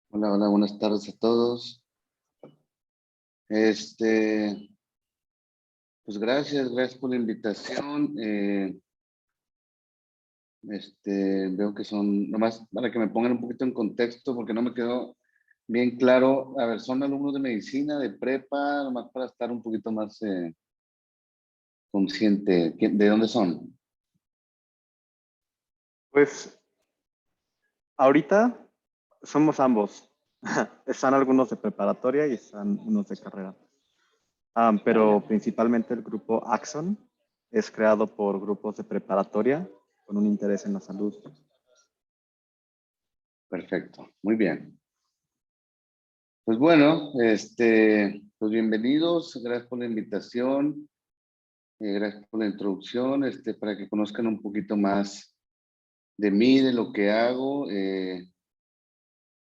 Hola, hola, buenas tardes a todos. Este, pues gracias por la invitación. Veo que son, nomás para que me pongan un poquito en contexto, porque no me quedó bien claro. A ver, son alumnos de medicina, de prepa, nomás para estar un poquito más consciente. ¿De dónde son? Pues ahorita somos ambos. Están algunos de preparatoria y están unos de carrera. Ah, ya. Pero principalmente el grupo Axon es creado por grupos de preparatoria con un interés en la salud. Perfecto, muy bien. Pues bueno, pues bienvenidos, gracias por la invitación. Gracias por la introducción, para que conozcan un poquito más de mí, de lo que hago.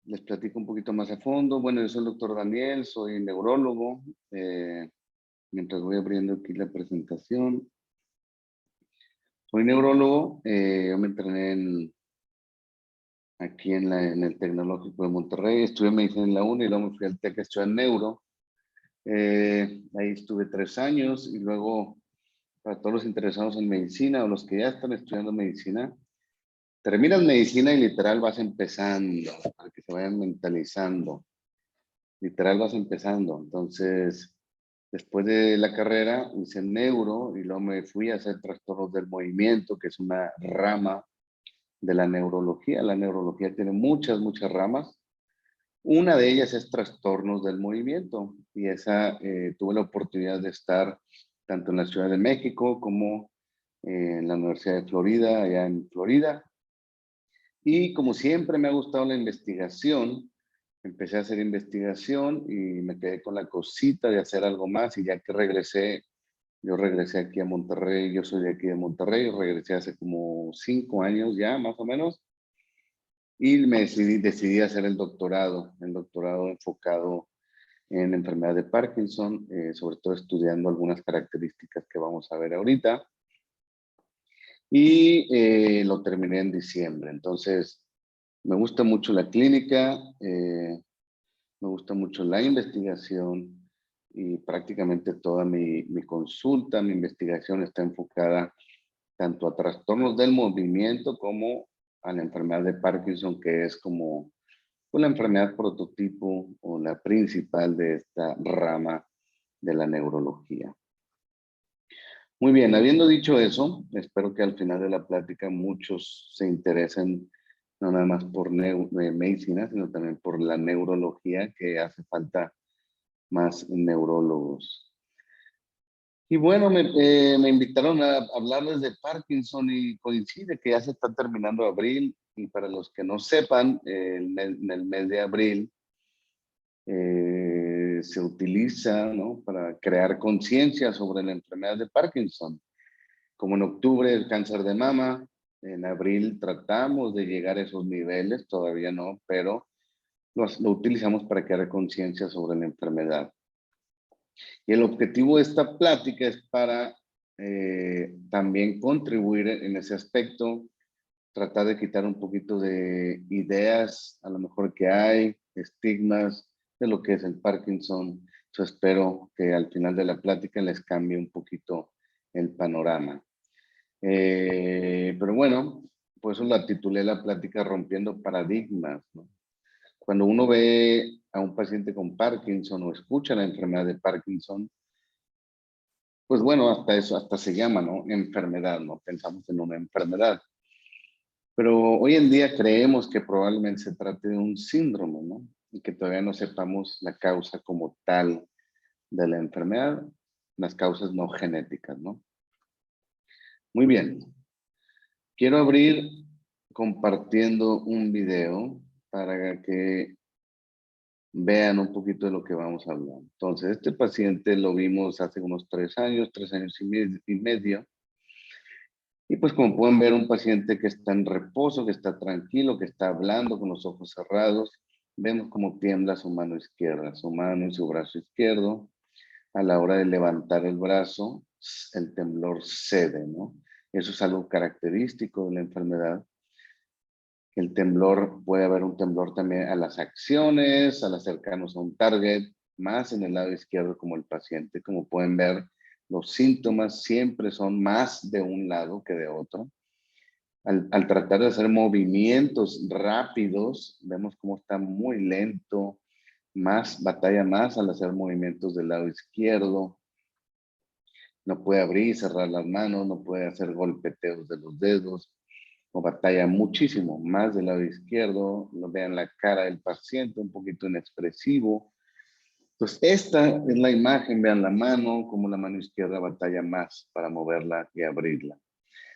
Les platico un poquito más a fondo. Bueno, yo soy el doctor Daniel, soy neurólogo. Mientras voy abriendo aquí la presentación. Soy neurólogo, yo me entrené aquí en el Tecnológico de Monterrey. Estudié medicina en la UNA y luego me fui al TEC a estudiar neuro. Ahí estuve 3 años y luego, para todos los interesados en medicina o los que ya están estudiando medicina, terminas medicina y literal vas empezando, para que se vayan mentalizando. Literal vas empezando. Entonces, después de la carrera hice neuro y luego me fui a hacer trastornos del movimiento, que es una rama de la neurología. La neurología tiene muchas ramas. Una de ellas es trastornos del movimiento y esa tuve la oportunidad de estar tanto en la Ciudad de México como en la Universidad de Florida, allá en Florida. Y como siempre me ha gustado la investigación, empecé a hacer investigación y me quedé con la cosita de hacer algo más y ya que regresé, yo regresé aquí a Monterrey, yo soy de aquí de Monterrey, regresé hace como 5 años ya, más o menos, y decidí hacer el doctorado enfocado en enfermedad de Parkinson, sobre todo estudiando algunas características que vamos a ver ahorita, y lo terminé en diciembre. Entonces, me gusta mucho la clínica, me gusta mucho la investigación y prácticamente toda mi consulta, mi investigación está enfocada tanto a trastornos del movimiento como a la enfermedad de Parkinson, que es como pues, la enfermedad prototipo o la principal de esta rama de la neurología. Muy bien, habiendo dicho eso, espero que al final de la plática muchos se interesen no nada más por medicina, sino también por la neurología, que hace falta más neurólogos. Y bueno, me invitaron a hablarles de Parkinson y coincide que ya se está terminando abril y para los que no sepan, en el mes de abril se utiliza, ¿no?, para crear conciencia sobre la enfermedad de Parkinson. Como en octubre el cáncer de mama, en abril tratamos de llegar a esos niveles, todavía no, pero lo utilizamos para crear conciencia sobre la enfermedad. Y el objetivo de esta plática es para también contribuir en ese aspecto, tratar de quitar un poquito de ideas, a lo mejor que hay, estigmas de lo que es el Parkinson. Yo espero que al final de la plática les cambie un poquito el panorama. Pero bueno, por eso la titulé la plática Rompiendo Paradigmas, ¿no? Cuando uno ve a un paciente con Parkinson o escucha la enfermedad de Parkinson, pues bueno, hasta eso, hasta se llama, ¿no?, enfermedad, ¿no? Pensamos en una enfermedad. Pero hoy en día creemos que probablemente se trate de un síndrome, ¿no? Y que todavía no sepamos la causa como tal de la enfermedad, las causas no genéticas, ¿no? Muy bien. Quiero abrir compartiendo un video para que vean un poquito de lo que vamos a hablar. Entonces, este paciente lo vimos hace unos 3 años, 3 años y medio. Y pues como pueden ver, un paciente que está en reposo, que está tranquilo, que está hablando con los ojos cerrados. Vemos cómo tiembla su mano izquierda, su mano y su brazo izquierdo. A la hora de levantar el brazo, el temblor cede, ¿no? Eso es algo característico de la enfermedad. El temblor, puede haber un temblor también a las acciones, al acercarnos a un target, más en el lado izquierdo como el paciente. Como pueden ver, los síntomas siempre son más de un lado que de otro. Al tratar de hacer movimientos rápidos, vemos cómo está muy lento, batalla más al hacer movimientos del lado izquierdo. No puede abrir y cerrar las manos, no puede hacer golpeteos de los dedos, o batalla muchísimo más del lado izquierdo. Vean la cara del paciente, un poquito inexpresivo. Entonces, esta es la imagen, vean la mano, como la mano izquierda batalla más para moverla y abrirla.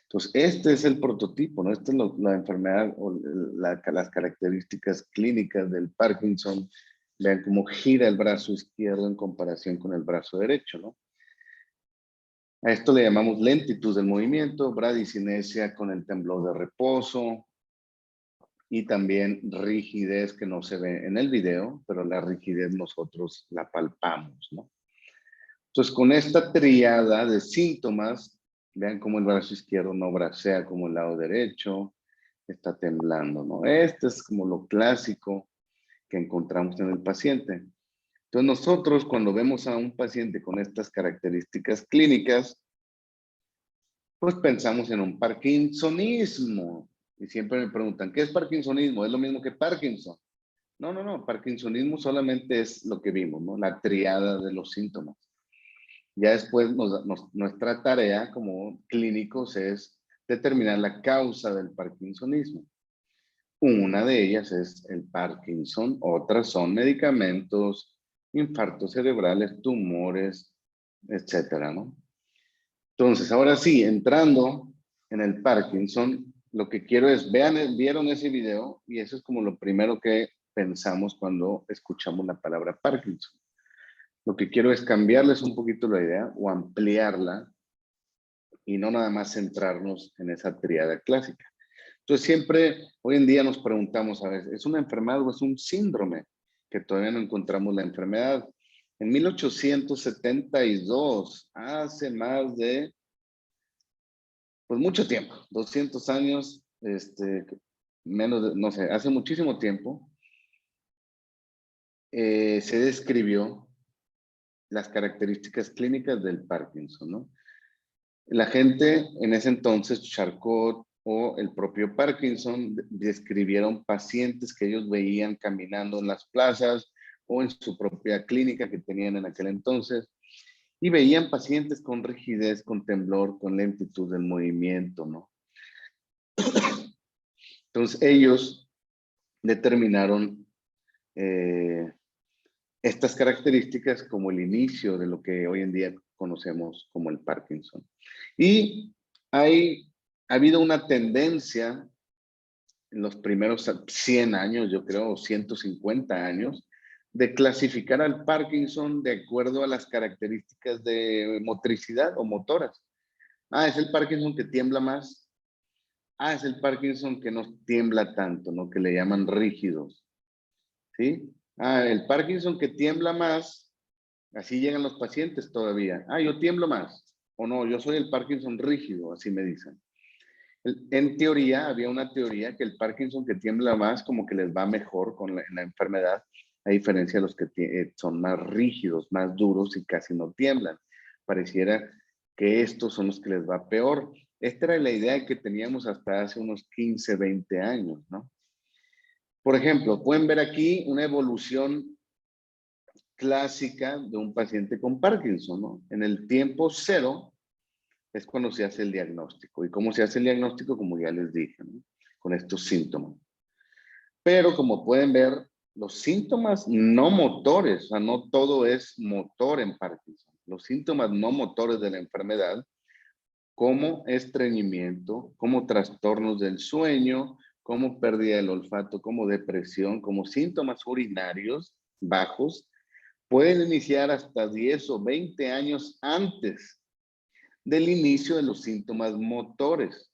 Entonces, este es el prototipo, ¿no? Esta es la enfermedad o las características clínicas del Parkinson. Vean cómo gira el brazo izquierdo en comparación con el brazo derecho, ¿no? A esto le llamamos lentitud del movimiento, bradicinesia con el temblor de reposo y también rigidez que no se ve en el video, pero la rigidez nosotros la palpamos, ¿no? Entonces, con esta triada de síntomas, vean cómo el brazo izquierdo no bracea como el lado derecho, está temblando, ¿no? Este es como lo clásico que encontramos en el paciente. Entonces, nosotros cuando vemos a un paciente con estas características clínicas, pues pensamos en un parkinsonismo. Y siempre me preguntan, ¿qué es parkinsonismo? ¿Es lo mismo que Parkinson? No, no, no. Parkinsonismo solamente es lo que vimos, ¿no? La triada de los síntomas. Ya después nuestra tarea como clínicos es determinar la causa del parkinsonismo. Una de ellas es el Parkinson, otras son medicamentos, infartos cerebrales, tumores, etcétera, ¿no? Entonces, ahora sí, entrando en el Parkinson, lo que quiero es, vieron ese video y eso es como lo primero que pensamos cuando escuchamos la palabra Parkinson. Lo que quiero es cambiarles un poquito la idea o ampliarla y no nada más centrarnos en esa tríada clásica. Entonces, siempre, hoy en día nos preguntamos, a ver, ¿es una enfermedad o es un síndrome? Que todavía no encontramos la enfermedad. En 1872, hace más de pues mucho tiempo, 200 años, menos de, no sé, hace muchísimo tiempo, se describió las características clínicas del Parkinson, ¿no? La gente en ese entonces, Charcot o el propio Parkinson, describieron pacientes que ellos veían caminando en las plazas o en su propia clínica que tenían en aquel entonces, y veían pacientes con rigidez, con temblor, con lentitud del movimiento, ¿no? Entonces ellos determinaron estas características como el inicio de lo que hoy en día conocemos como el Parkinson. Y ha habido una tendencia en los primeros 100 años, yo creo, o 150 años, de clasificar al Parkinson de acuerdo a las características de motricidad o motoras. Ah, es el Parkinson que tiembla más. Ah, es el Parkinson que no tiembla tanto, ¿no? Que le llaman rígidos. ¿Sí? Ah, el Parkinson que tiembla más, así llegan los pacientes todavía. Ah, yo tiemblo más. O no, yo soy el Parkinson rígido, así me dicen. En teoría, había una teoría que el Parkinson que tiembla más, como que les va mejor con la enfermedad, a diferencia de los que son más rígidos, más duros y casi no tiemblan. Pareciera que estos son los que les va peor. Esta era la idea que teníamos hasta hace unos 15, 20 años, ¿no? Por ejemplo, pueden ver aquí una evolución clásica de un paciente con Parkinson, ¿no? En el tiempo cero es cuando se hace el diagnóstico. ¿Y cómo se hace el diagnóstico? Como ya les dije, ¿no? Con estos síntomas. Pero como pueden ver, los síntomas no motores, o sea, no todo es motor en Parkinson. Los síntomas no motores de la enfermedad, como estreñimiento, como trastornos del sueño, como pérdida del olfato, como depresión, como síntomas urinarios bajos, pueden iniciar hasta 10 o 20 años antes del inicio de los síntomas motores.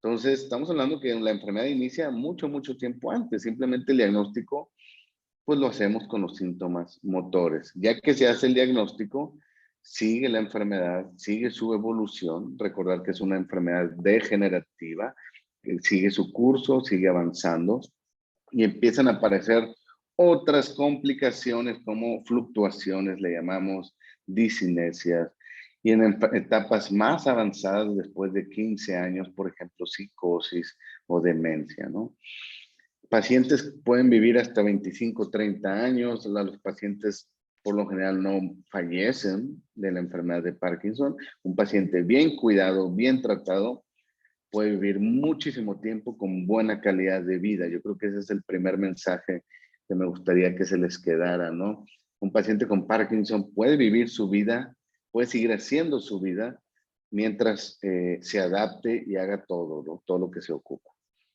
Entonces, estamos hablando que la enfermedad inicia mucho, mucho tiempo antes. Simplemente el diagnóstico, pues lo hacemos con los síntomas motores. Ya que se hace el diagnóstico, sigue la enfermedad, sigue su evolución. Recordar que es una enfermedad degenerativa sigue su curso, sigue avanzando y empiezan a aparecer otras complicaciones como fluctuaciones, le llamamos discinesias, y en etapas más avanzadas, después de 15 años, por ejemplo, psicosis o demencia, ¿no? Pacientes pueden vivir hasta 25, 30 años. Los pacientes por lo general no fallecen de la enfermedad de Parkinson. Un paciente bien cuidado, bien tratado, puede vivir muchísimo tiempo con buena calidad de vida. Yo creo que ese es el primer mensaje que me gustaría que se les quedara, ¿no? Un paciente con Parkinson puede vivir su vida, puede seguir haciendo su vida mientras se adapte y haga todo, ¿no? Todo lo que se ocupa.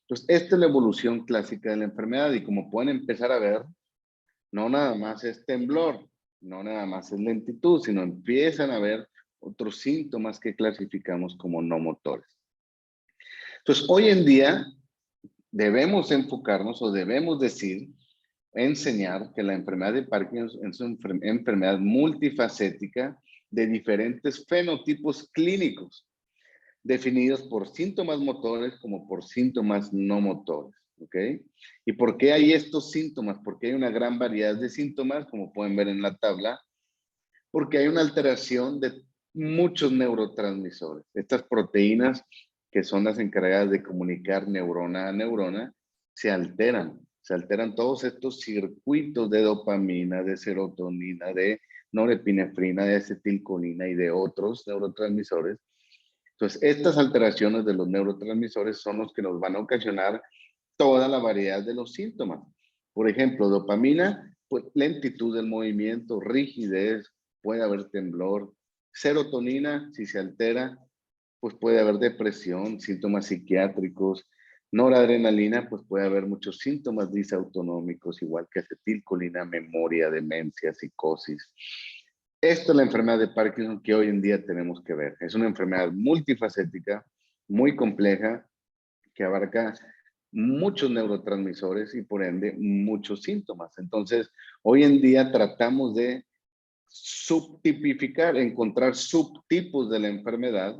Entonces, esta es la evolución clásica de la enfermedad y como pueden empezar a ver, no nada más es temblor, no nada más es lentitud, sino empiezan a ver otros síntomas que clasificamos como no motores. Entonces, hoy en día debemos enfocarnos o debemos decir, enseñar que la enfermedad de Parkinson es una enfermedad multifacética de diferentes fenotipos clínicos, definidos por síntomas motores como por síntomas no motores, ¿ok? ¿Y por qué hay estos síntomas? Porque hay una gran variedad de síntomas, como pueden ver en la tabla, porque hay una alteración de muchos neurotransmisores. Estas proteínas, que son las encargadas de comunicar neurona a neurona, se alteran. Se alteran todos estos circuitos de dopamina, de serotonina, de norepinefrina, de acetilcolina y de otros neurotransmisores. Entonces, estas alteraciones de los neurotransmisores son los que nos van a ocasionar toda la variedad de los síntomas. Por ejemplo, dopamina, pues lentitud del movimiento, rigidez, puede haber temblor. Serotonina, si se altera, pues puede haber depresión, síntomas psiquiátricos. Noradrenalina, pues puede haber muchos síntomas disautonómicos, igual que acetilcolina, memoria, demencia, psicosis. Esta es la enfermedad de Parkinson que hoy en día tenemos que ver. Es una enfermedad multifacética, muy compleja, que abarca muchos neurotransmisores y por ende muchos síntomas. Entonces, hoy en día tratamos de subtipificar, encontrar subtipos de la enfermedad.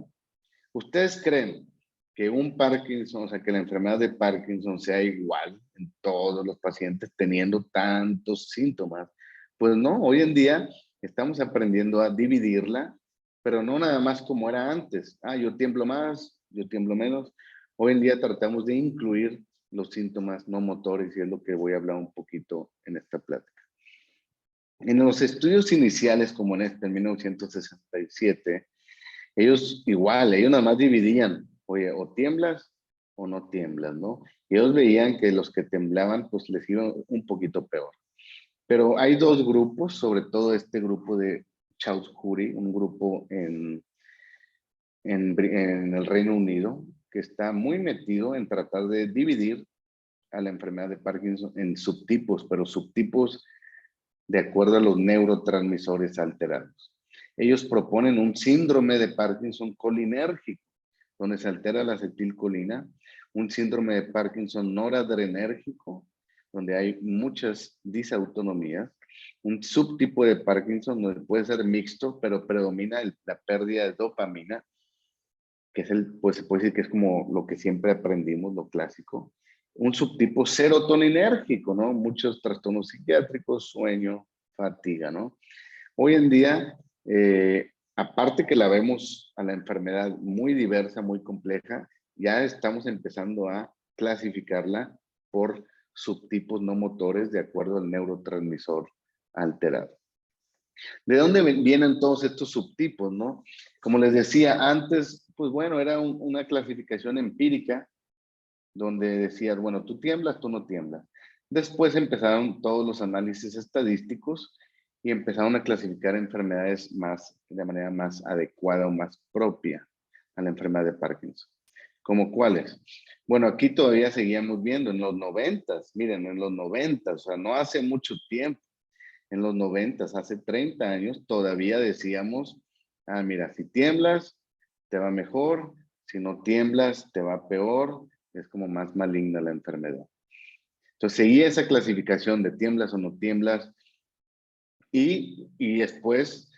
¿Ustedes creen que un Parkinson, o sea, que la enfermedad de Parkinson sea igual en todos los pacientes teniendo tantos síntomas? Pues no, hoy en día estamos aprendiendo a dividirla, pero no nada más como era antes. Ah, yo tiemblo más, yo tiemblo menos. Hoy en día tratamos de incluir los síntomas no motores y es lo que voy a hablar un poquito en esta plática. En los estudios iniciales, como en este, en 1967, ellos nada más dividían, oye, o tiemblas o no tiemblas, ¿no? Y ellos veían que los que temblaban, pues les iba un poquito peor. Pero hay dos grupos, sobre todo este grupo de Chowdhury, un grupo en el Reino Unido, que está muy metido en tratar de dividir a la enfermedad de Parkinson en subtipos, pero subtipos de acuerdo a los neurotransmisores alterados. Ellos proponen un síndrome de Parkinson colinérgico, donde se altera la acetilcolina, un síndrome de Parkinson noradrenérgico, donde hay muchas disautonomías, un subtipo de Parkinson donde puede ser mixto, pero predomina la pérdida de dopamina, que es pues se puede decir que es como lo que siempre aprendimos, lo clásico. Un subtipo serotoninérgico, ¿no? Muchos trastornos psiquiátricos, sueño, fatiga, ¿no? Hoy en día, aparte que la vemos a la enfermedad muy diversa, muy compleja, ya estamos empezando a clasificarla por subtipos no motores de acuerdo al neurotransmisor alterado. ¿De dónde vienen todos estos subtipos, no? Como les decía antes, pues bueno, era una clasificación empírica donde decías, bueno, tú tiemblas, tú no tiemblas. Después empezaron todos los análisis estadísticos y empezaron a clasificar enfermedades de manera más adecuada o más propia a la enfermedad de Parkinson. ¿Como cuáles? Bueno, aquí todavía seguíamos viendo en los 90s, miren, en los 90s, o sea, no hace mucho tiempo, en los 90s, hace 30 años, todavía decíamos, ah, mira, si tiemblas, te va mejor, si no tiemblas, te va peor, es como más maligna la enfermedad. Entonces, seguía esa clasificación de tiemblas o no tiemblas y después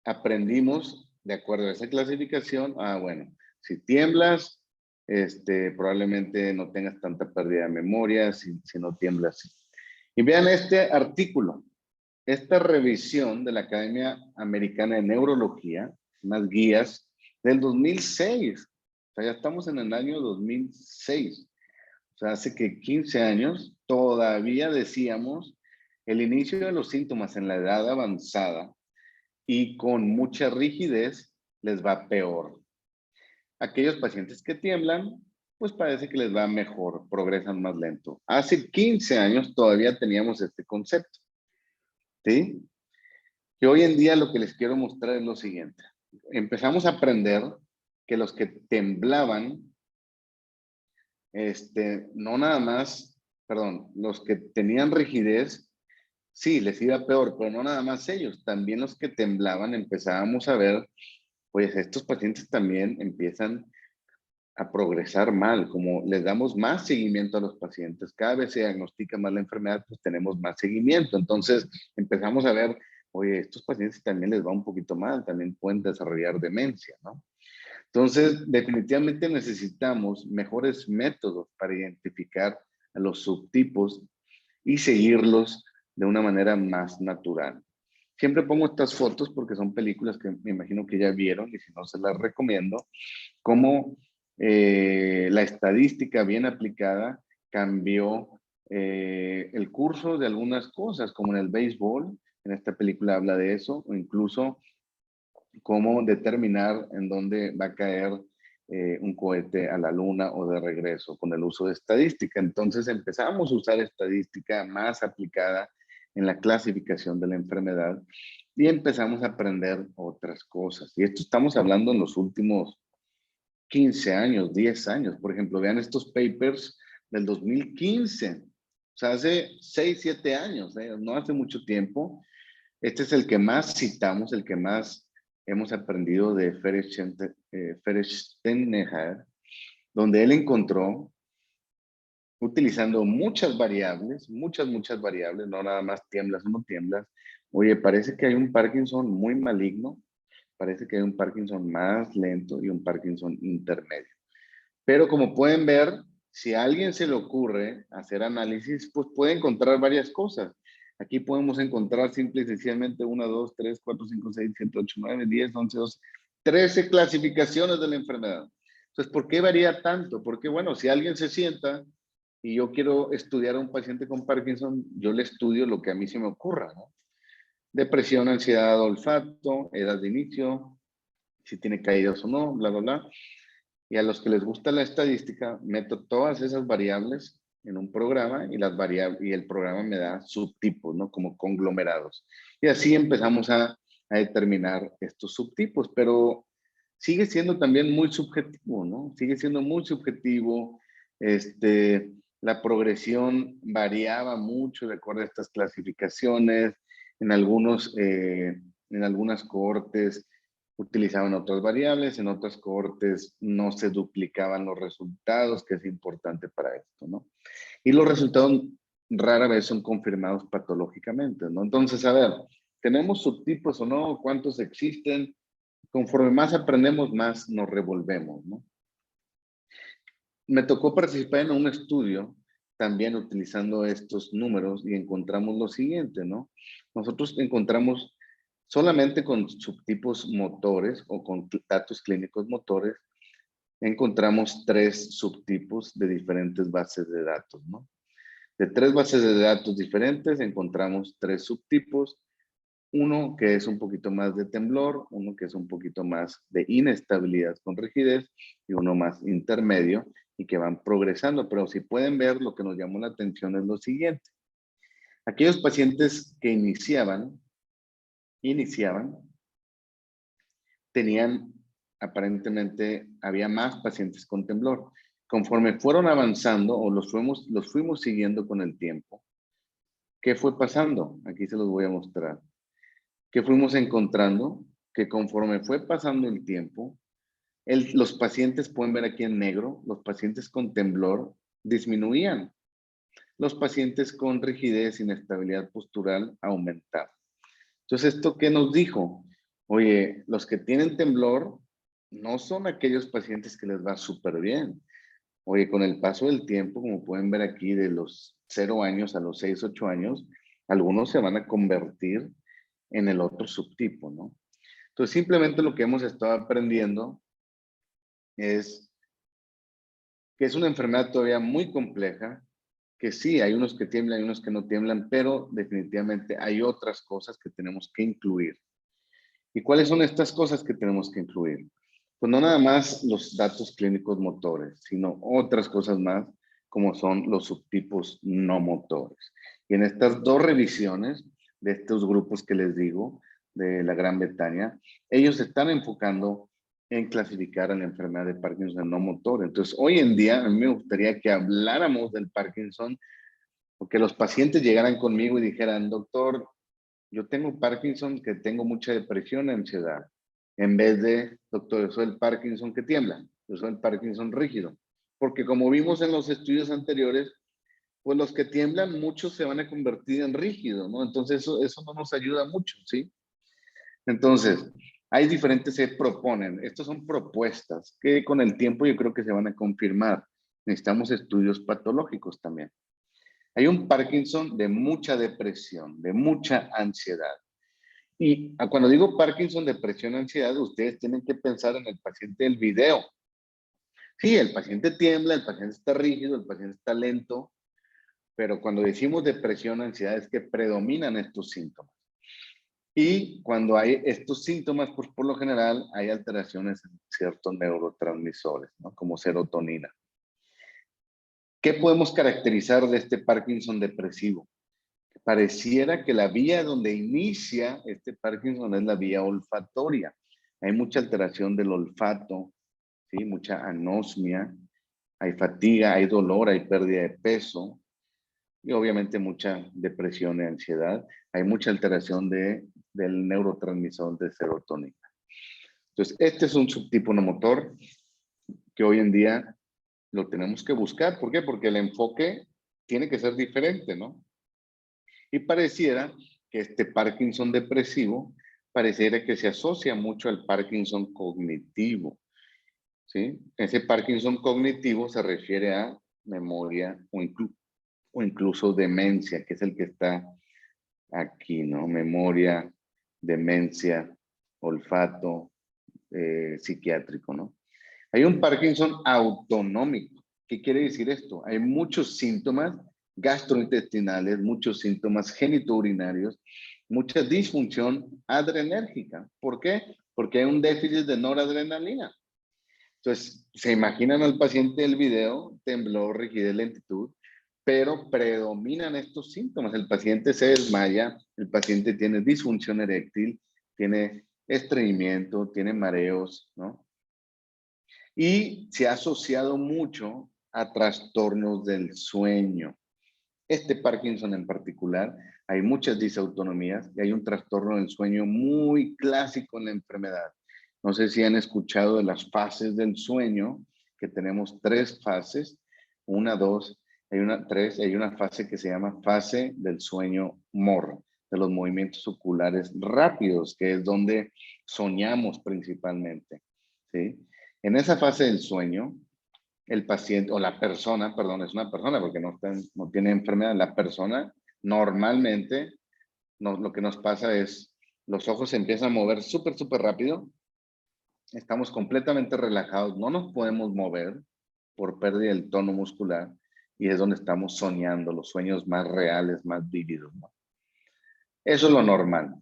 aprendimos, de acuerdo a esa clasificación, ah, bueno, si tiemblas, probablemente no tengas tanta pérdida de memoria si no tiemblas. Y vean este artículo, esta revisión de la Academia Americana de Neurología, unas guías del 2006. O sea, ya estamos en el año 2006. O sea, hace que 15 años todavía decíamos el inicio de los síntomas en la edad avanzada y con mucha rigidez les va peor. Aquellos pacientes que tiemblan, pues parece que les va mejor, progresan más lento. Hace 15 años todavía teníamos este concepto, ¿sí? Y hoy en día lo que les quiero mostrar es lo siguiente. Empezamos a aprender que los que temblaban, no nada más, perdón, los que tenían rigidez, sí, les iba peor, pero no nada más ellos, también los que temblaban empezábamos a ver, pues estos pacientes también empiezan a progresar mal, como les damos más seguimiento a los pacientes, cada vez se diagnostica más la enfermedad, pues tenemos más seguimiento, entonces empezamos a ver, oye, estos pacientes también les va un poquito mal, también pueden desarrollar demencia, ¿no? Entonces, definitivamente necesitamos mejores métodos para identificar a los subtipos y seguirlos de una manera más natural. Siempre pongo estas fotos porque son películas que me imagino que ya vieron y si no se las recomiendo, cómo la estadística bien aplicada cambió el curso de algunas cosas, como en el béisbol, en esta película habla de eso, o incluso cómo determinar en dónde va a caer un cohete a la luna o de regreso con el uso de estadística. Entonces empezamos a usar estadística más aplicada en la clasificación de la enfermedad y empezamos a aprender otras cosas. Y esto estamos hablando en los últimos 15 años, 10 años. Por ejemplo, vean estos papers del 2015. O sea, hace 6, 7 años, no hace mucho tiempo. Este es el que más citamos, el que más hemos aprendido de Ferenctenneher, donde él encontró, utilizando muchas variables, muchas variables, no nada más tiemblas o no tiemblas. Oye, parece que hay un Parkinson muy maligno, parece que hay un Parkinson más lento y un Parkinson intermedio. Pero como pueden ver, si a alguien se le ocurre hacer análisis, pues puede encontrar varias cosas. Aquí podemos encontrar simple y sencillamente 1, 2, 3, 4, 5, 6, 7, 8, 9, 10, 11, 12, 13 clasificaciones de la enfermedad. Entonces, ¿por qué varía tanto? Porque, bueno, si alguien se sienta y yo quiero estudiar a un paciente con Parkinson, yo le estudio lo que a mí se me ocurra, ¿no? Depresión, ansiedad, olfato, edad de inicio, si tiene caídas o no, bla, bla, bla. Y a los que les gusta la estadística, meto todas esas variables en un programa y, y el programa me da subtipos, ¿no? Como conglomerados. Y así empezamos a determinar estos subtipos, pero sigue siendo también muy subjetivo, ¿no? Sigue siendo muy subjetivo. La progresión variaba mucho de acuerdo a estas clasificaciones. En algunas cohortes utilizaban otras variables, en otras cohortes no se duplicaban los resultados, que es importante para esto, ¿no? Y los resultados rara vez son confirmados patológicamente, ¿no? Entonces, a ver, ¿tenemos subtipos o no? ¿Cuántos existen? Conforme más aprendemos, más nos revolvemos, ¿no? Me tocó participar en un estudio también utilizando estos números y encontramos lo siguiente, ¿no? Nosotros encontramos solamente con subtipos motores o con datos clínicos motores, encontramos 3 subtipos de diferentes bases de datos, ¿no? De 3 bases de datos diferentes encontramos 3 subtipos, uno que es un poquito más de temblor, uno que es un poquito más de inestabilidad con rigidez y uno más intermedio y que van progresando. Pero si pueden ver, lo que nos llamó la atención es lo siguiente. Aquellos pacientes que iniciaban, tenían aparentemente, había más pacientes con temblor. Conforme fueron avanzando o los fuimos siguiendo con el tiempo, ¿qué fue pasando? Aquí se los voy a mostrar. ¿Qué fuimos encontrando? Que conforme fue pasando el tiempo, los pacientes, pueden ver aquí en negro, los pacientes con temblor disminuían. Los pacientes con rigidez, inestabilidad postural aumentaban. Entonces, ¿esto qué nos dijo? Oye, los que tienen temblor no son aquellos pacientes que les va súper bien. Oye, con el paso del tiempo, como pueden ver aquí, de los 0 años a los 6, 8 años, algunos se van a convertir en el otro subtipo, ¿no? Entonces, simplemente lo que hemos estado aprendiendo es que es una enfermedad todavía muy compleja, que sí, hay unos que tiemblan, hay unos que no tiemblan, pero definitivamente hay otras cosas que tenemos que incluir. ¿Y cuáles son estas cosas que tenemos que incluir? Pues no nada más los datos clínicos motores, sino otras cosas más, como son los subtipos no motores. Y en estas dos revisiones de estos grupos que les digo, de la Gran Bretaña, ellos se están enfocando en clasificar a la enfermedad de Parkinson no motor. Entonces, hoy en día, a mí me gustaría que habláramos del Parkinson, o que los pacientes llegaran conmigo y dijeran, doctor, yo tengo Parkinson, que tengo mucha depresión y ansiedad. En vez de, doctor, yo soy el Parkinson que tiembla, yo soy el Parkinson rígido. Porque como vimos en los estudios anteriores, pues los que tiemblan, muchos se van a convertir en rígidos, ¿no? Entonces eso no nos ayuda mucho, ¿sí? Entonces, hay diferentes, se proponen, estas son propuestas que con el tiempo yo creo que se van a confirmar. Necesitamos estudios patológicos también. Hay un Parkinson de mucha depresión, de mucha ansiedad. Y cuando digo Parkinson, depresión, ansiedad, ustedes tienen que pensar en el paciente del video. Sí, el paciente tiembla, el paciente está rígido, el paciente está lento, pero cuando decimos depresión, ansiedad, es que predominan estos síntomas. Y cuando hay estos síntomas, pues por lo general hay alteraciones en ciertos neurotransmisores, ¿no? Como serotonina. ¿Qué podemos caracterizar de este Parkinson depresivo? Pareciera que la vía donde inicia este Parkinson es la vía olfatoria. Hay mucha alteración del olfato, ¿sí? Mucha anosmia, hay fatiga, hay dolor, hay pérdida de peso y obviamente mucha depresión y ansiedad. Hay mucha alteración del neurotransmisor de serotonina. Entonces, este es un subtipo no motor que hoy en día lo tenemos que buscar. ¿Por qué? Porque el enfoque tiene que ser diferente, ¿no? Y pareciera que este Parkinson depresivo pareciera que se asocia mucho al Parkinson cognitivo, ¿sí? Ese Parkinson cognitivo se refiere a memoria o incluso demencia, que es el que está aquí, ¿no? Memoria, demencia, olfato, psiquiátrico, ¿no? Hay un Parkinson autonómico. ¿Qué quiere decir esto? Hay muchos síntomas gastrointestinales, muchos síntomas genitourinarios, mucha disfunción adrenérgica. ¿Por qué? Porque hay un déficit de noradrenalina. Entonces, se imaginan al paciente del video, temblor, rigidez, lentitud, pero predominan estos síntomas. El paciente se desmaya, el paciente tiene disfunción eréctil, tiene estreñimiento, tiene mareos, ¿no? Y se ha asociado mucho a trastornos del sueño. Este Parkinson en particular, hay muchas disautonomías y hay un trastorno del sueño muy clásico en la enfermedad. No sé si han escuchado de las fases del sueño, que tenemos 3 fases, 1, 2, hay una 3, hay una fase que se llama fase del sueño MOR, de los movimientos oculares rápidos, que es donde soñamos principalmente, ¿sí? En esa fase del sueño, el paciente o la persona, perdón, es una persona porque no tiene enfermedad, la persona normalmente lo que nos pasa es los ojos se empiezan a mover súper, súper rápido, estamos completamente relajados, no nos podemos mover por pérdida del tono muscular y es donde estamos soñando, los sueños más reales, más vívidos, ¿no? Eso es lo normal.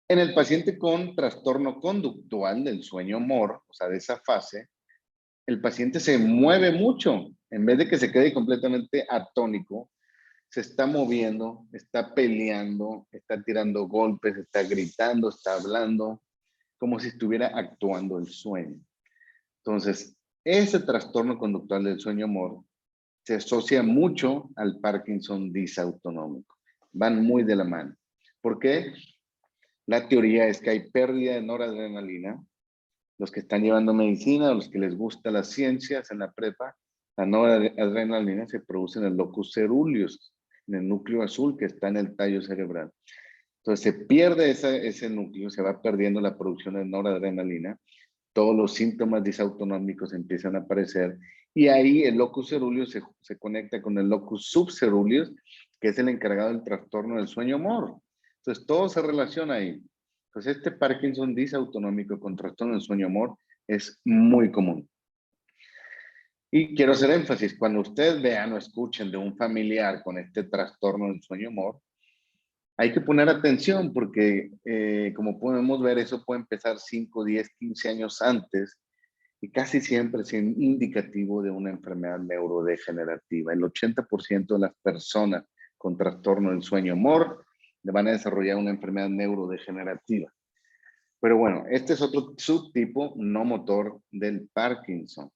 En el paciente con trastorno conductual del sueño MOR, o sea, de esa fase, el paciente se mueve mucho. En vez de que se quede completamente atónico, se está moviendo, está peleando, está tirando golpes, está gritando, está hablando, como si estuviera actuando el sueño. Entonces, ese trastorno conductual del sueño MOR se asocia mucho al Parkinson disautonómico. Van muy de la mano. ¿Por qué? La teoría es que hay pérdida de noradrenalina. Los que están llevando medicina o los que les gusta las ciencias en la prepa, la noradrenalina se produce en el locus ceruleus, en el núcleo azul que está en el tallo cerebral. Entonces se pierde ese núcleo, se va perdiendo la producción de noradrenalina, todos los síntomas disautonómicos empiezan a aparecer Y ahí el locus coeruleus se conecta con el locus subcoeruleus, que es el encargado del trastorno del sueño-humor. Entonces, todo se relaciona ahí. Entonces, este Parkinson disautonómico con trastorno del sueño-humor es muy común. Y quiero hacer énfasis, cuando ustedes vean o escuchen de un familiar con este trastorno del sueño-humor, hay que poner atención porque, como podemos ver, eso puede empezar 5, 10, 15 años antes y casi siempre es indicativo de una enfermedad neurodegenerativa. El 80% de las personas con trastorno del sueño-humor van a desarrollar una enfermedad neurodegenerativa. Pero bueno, este es otro subtipo no motor del Parkinson.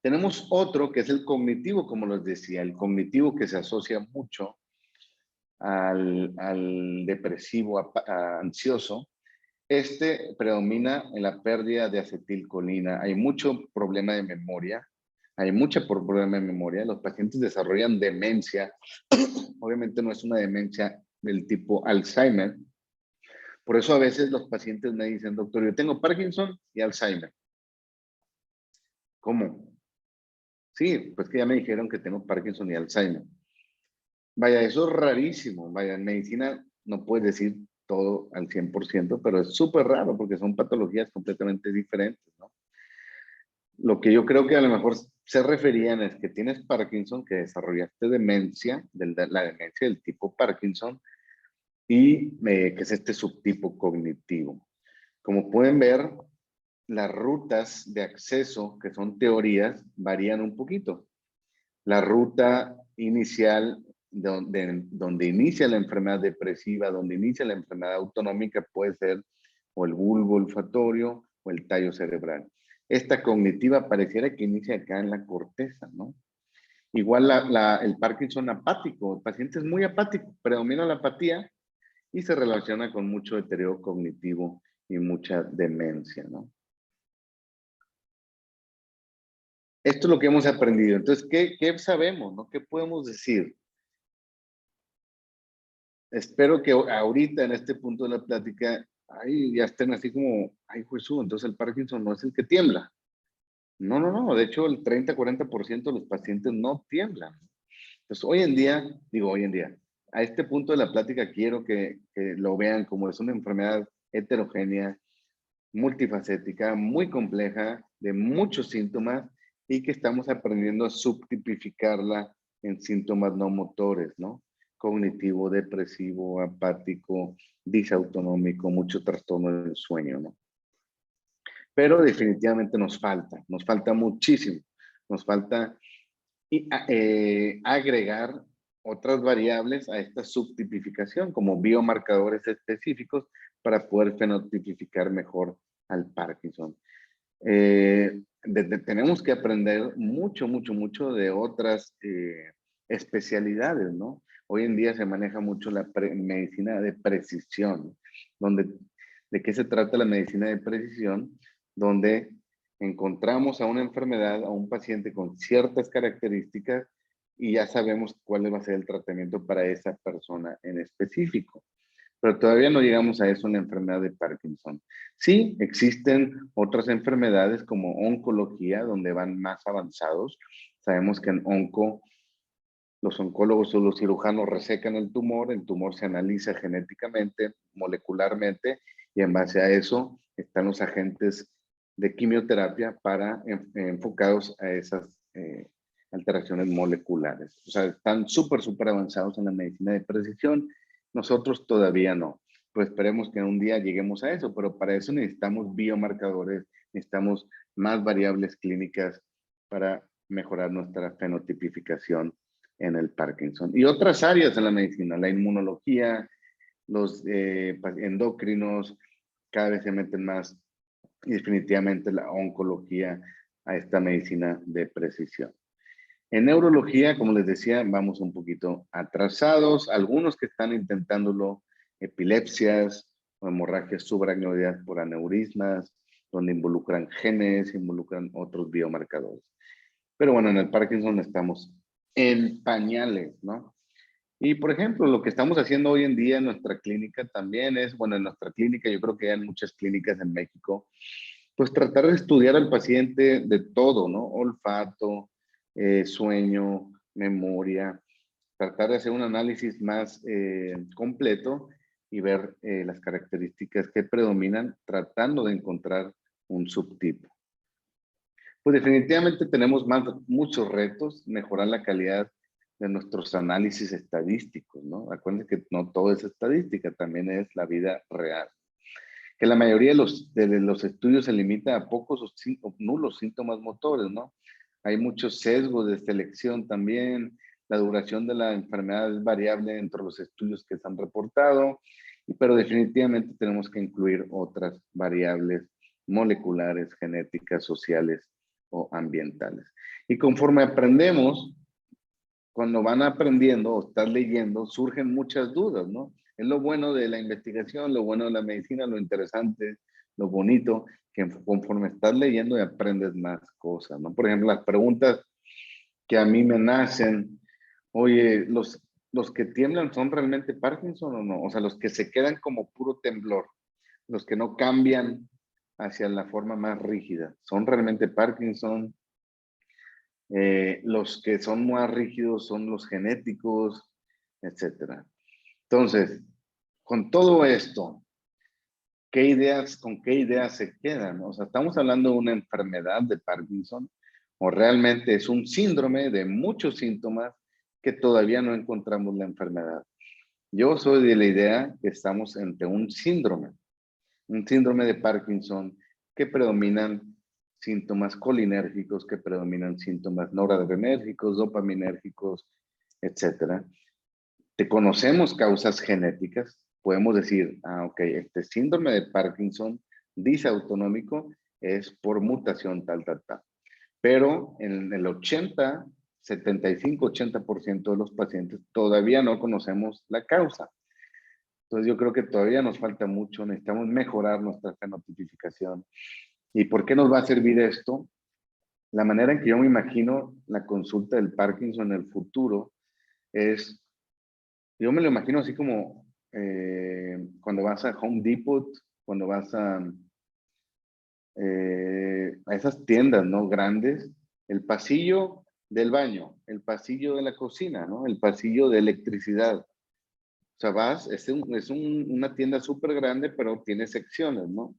Tenemos otro que es el cognitivo, como les decía, el cognitivo que se asocia mucho al depresivo ansioso. Este predomina en la pérdida de acetilcolina. Hay mucho problema de memoria. Hay mucho problema de memoria. Los pacientes desarrollan demencia. Obviamente no es una demencia del tipo Alzheimer. Por eso a veces los pacientes me dicen, doctor, yo tengo Parkinson y Alzheimer. ¿Cómo? Sí, pues que ya me dijeron que tengo Parkinson y Alzheimer. Vaya, eso es rarísimo. Vaya, en medicina no puedes decir todo al 100%, pero es súper raro porque son patologías completamente diferentes, ¿no? Lo que yo creo que a lo mejor se referían es que tienes Parkinson, que desarrollaste demencia, la demencia del tipo Parkinson, y que es este subtipo cognitivo. Como pueden ver, las rutas de acceso, que son teorías, varían un poquito. La ruta inicial, donde inicia la enfermedad depresiva, donde inicia la enfermedad autonómica, puede ser o el bulbo olfatorio o el tallo cerebral. Esta cognitiva pareciera que inicia acá en la corteza, ¿no? Igual el Parkinson apático, el paciente es muy apático, predomina la apatía y se relaciona con mucho deterioro cognitivo y mucha demencia, ¿no? Esto es lo que hemos aprendido. Entonces, ¿qué sabemos, no? ¿Qué podemos decir? Espero que ahorita, en este punto de la plática, ya estén así como, ay, Jesús, entonces el Parkinson no es el que tiembla. No, no, no. De hecho, el 30-40% de los pacientes no tiemblan. Entonces, hoy en día, a este punto de la plática quiero que lo vean como es una enfermedad heterogénea, multifacética, muy compleja, de muchos síntomas y que estamos aprendiendo a subtipificarla en síntomas no motores, ¿no? Cognitivo, depresivo, apático, disautonómico, mucho trastorno del sueño, ¿no? Pero definitivamente nos falta muchísimo, nos falta agregar otras variables a esta subtipificación como biomarcadores específicos para poder fenotipificar mejor al Parkinson. Tenemos que aprender mucho de otras especialidades, ¿no? Hoy en día se maneja mucho la medicina de precisión, donde, ¿de qué se trata la medicina de precisión? Donde encontramos a una enfermedad, a un paciente con ciertas características y ya sabemos cuál va a ser el tratamiento para esa persona en específico. Pero todavía no llegamos a eso en la enfermedad de Parkinson. Sí, existen otras enfermedades como oncología, donde van más avanzados. Sabemos que en los oncólogos o los cirujanos resecan el tumor se analiza genéticamente, molecularmente, y en base a eso están los agentes de quimioterapia enfocados a esas alteraciones moleculares. O sea, están súper avanzados en la medicina de precisión. Nosotros todavía no. Pues esperemos que un día lleguemos a eso, pero para eso necesitamos biomarcadores, necesitamos más variables clínicas para mejorar nuestra fenotipificación en el Parkinson. Y otras áreas de la medicina, la inmunología, los endocrinos, cada vez se meten más, y definitivamente la oncología a esta medicina de precisión. En neurología, como les decía, vamos un poquito atrasados. Algunos que están intentándolo, epilepsias o hemorragias subaracnoideas por aneurismas, donde involucran genes, involucran otros biomarcadores. Pero bueno, en el Parkinson estamos en pañales, ¿no? Y por ejemplo, lo que estamos haciendo hoy en día en nuestra clínica también es, bueno, en nuestra clínica, yo creo que hay muchas clínicas en México, pues tratar de estudiar al paciente de todo, ¿no? Olfato, sueño, memoria, tratar de hacer un análisis más completo y ver las características que predominan, tratando de encontrar un subtipo. Pues definitivamente tenemos muchos retos, mejorar la calidad de nuestros análisis estadísticos, ¿no? Acuérdense que no todo es estadística, también es la vida real. Que la mayoría de los estudios se limita a pocos o nulos síntomas motores, ¿no? Hay muchos sesgos de selección también, la duración de la enfermedad es variable entre los estudios que se han reportado, pero definitivamente tenemos que incluir otras variables moleculares, genéticas, sociales o ambientales. Y conforme aprendemos, cuando van aprendiendo o estás leyendo, surgen muchas dudas, ¿no? Es lo bueno de la investigación, lo bueno de la medicina, lo interesante, lo bonito, que conforme estás leyendo y aprendes más cosas, ¿no? Por ejemplo, las preguntas que a mí me nacen, oye, los que tiemblan son realmente Parkinson o no? O sea, los que se quedan como puro temblor, los que no cambian hacia la forma más rígida, ¿son realmente Parkinson? Los que son más rígidos son los genéticos, etcétera. Entonces, con todo esto, ¿con qué ideas se quedan? O sea, ¿estamos hablando de una enfermedad de Parkinson o realmente es un síndrome de muchos síntomas que todavía no encontramos la enfermedad? Yo soy de la idea que estamos ante un síndrome de Parkinson que predominan síntomas colinérgicos, que predominan síntomas noradrenérgicos, dopaminérgicos, etcétera. Te conocemos causas genéticas, podemos decir, ok, este síndrome de Parkinson disautonómico es por mutación tal. Pero en el 75-80% de los pacientes todavía no conocemos la causa. Entonces yo creo que todavía nos falta mucho, necesitamos mejorar nuestra fenotipificación. ¿Y por qué nos va a servir esto? La manera en que yo me imagino la consulta del Parkinson en el futuro es, yo me lo imagino así como cuando vas a Home Depot, cuando vas a esas tiendas, ¿no? Grandes, el pasillo del baño, el pasillo de la cocina, ¿no? El pasillo de electricidad. O sea, una tienda súper grande, pero tiene secciones, ¿no?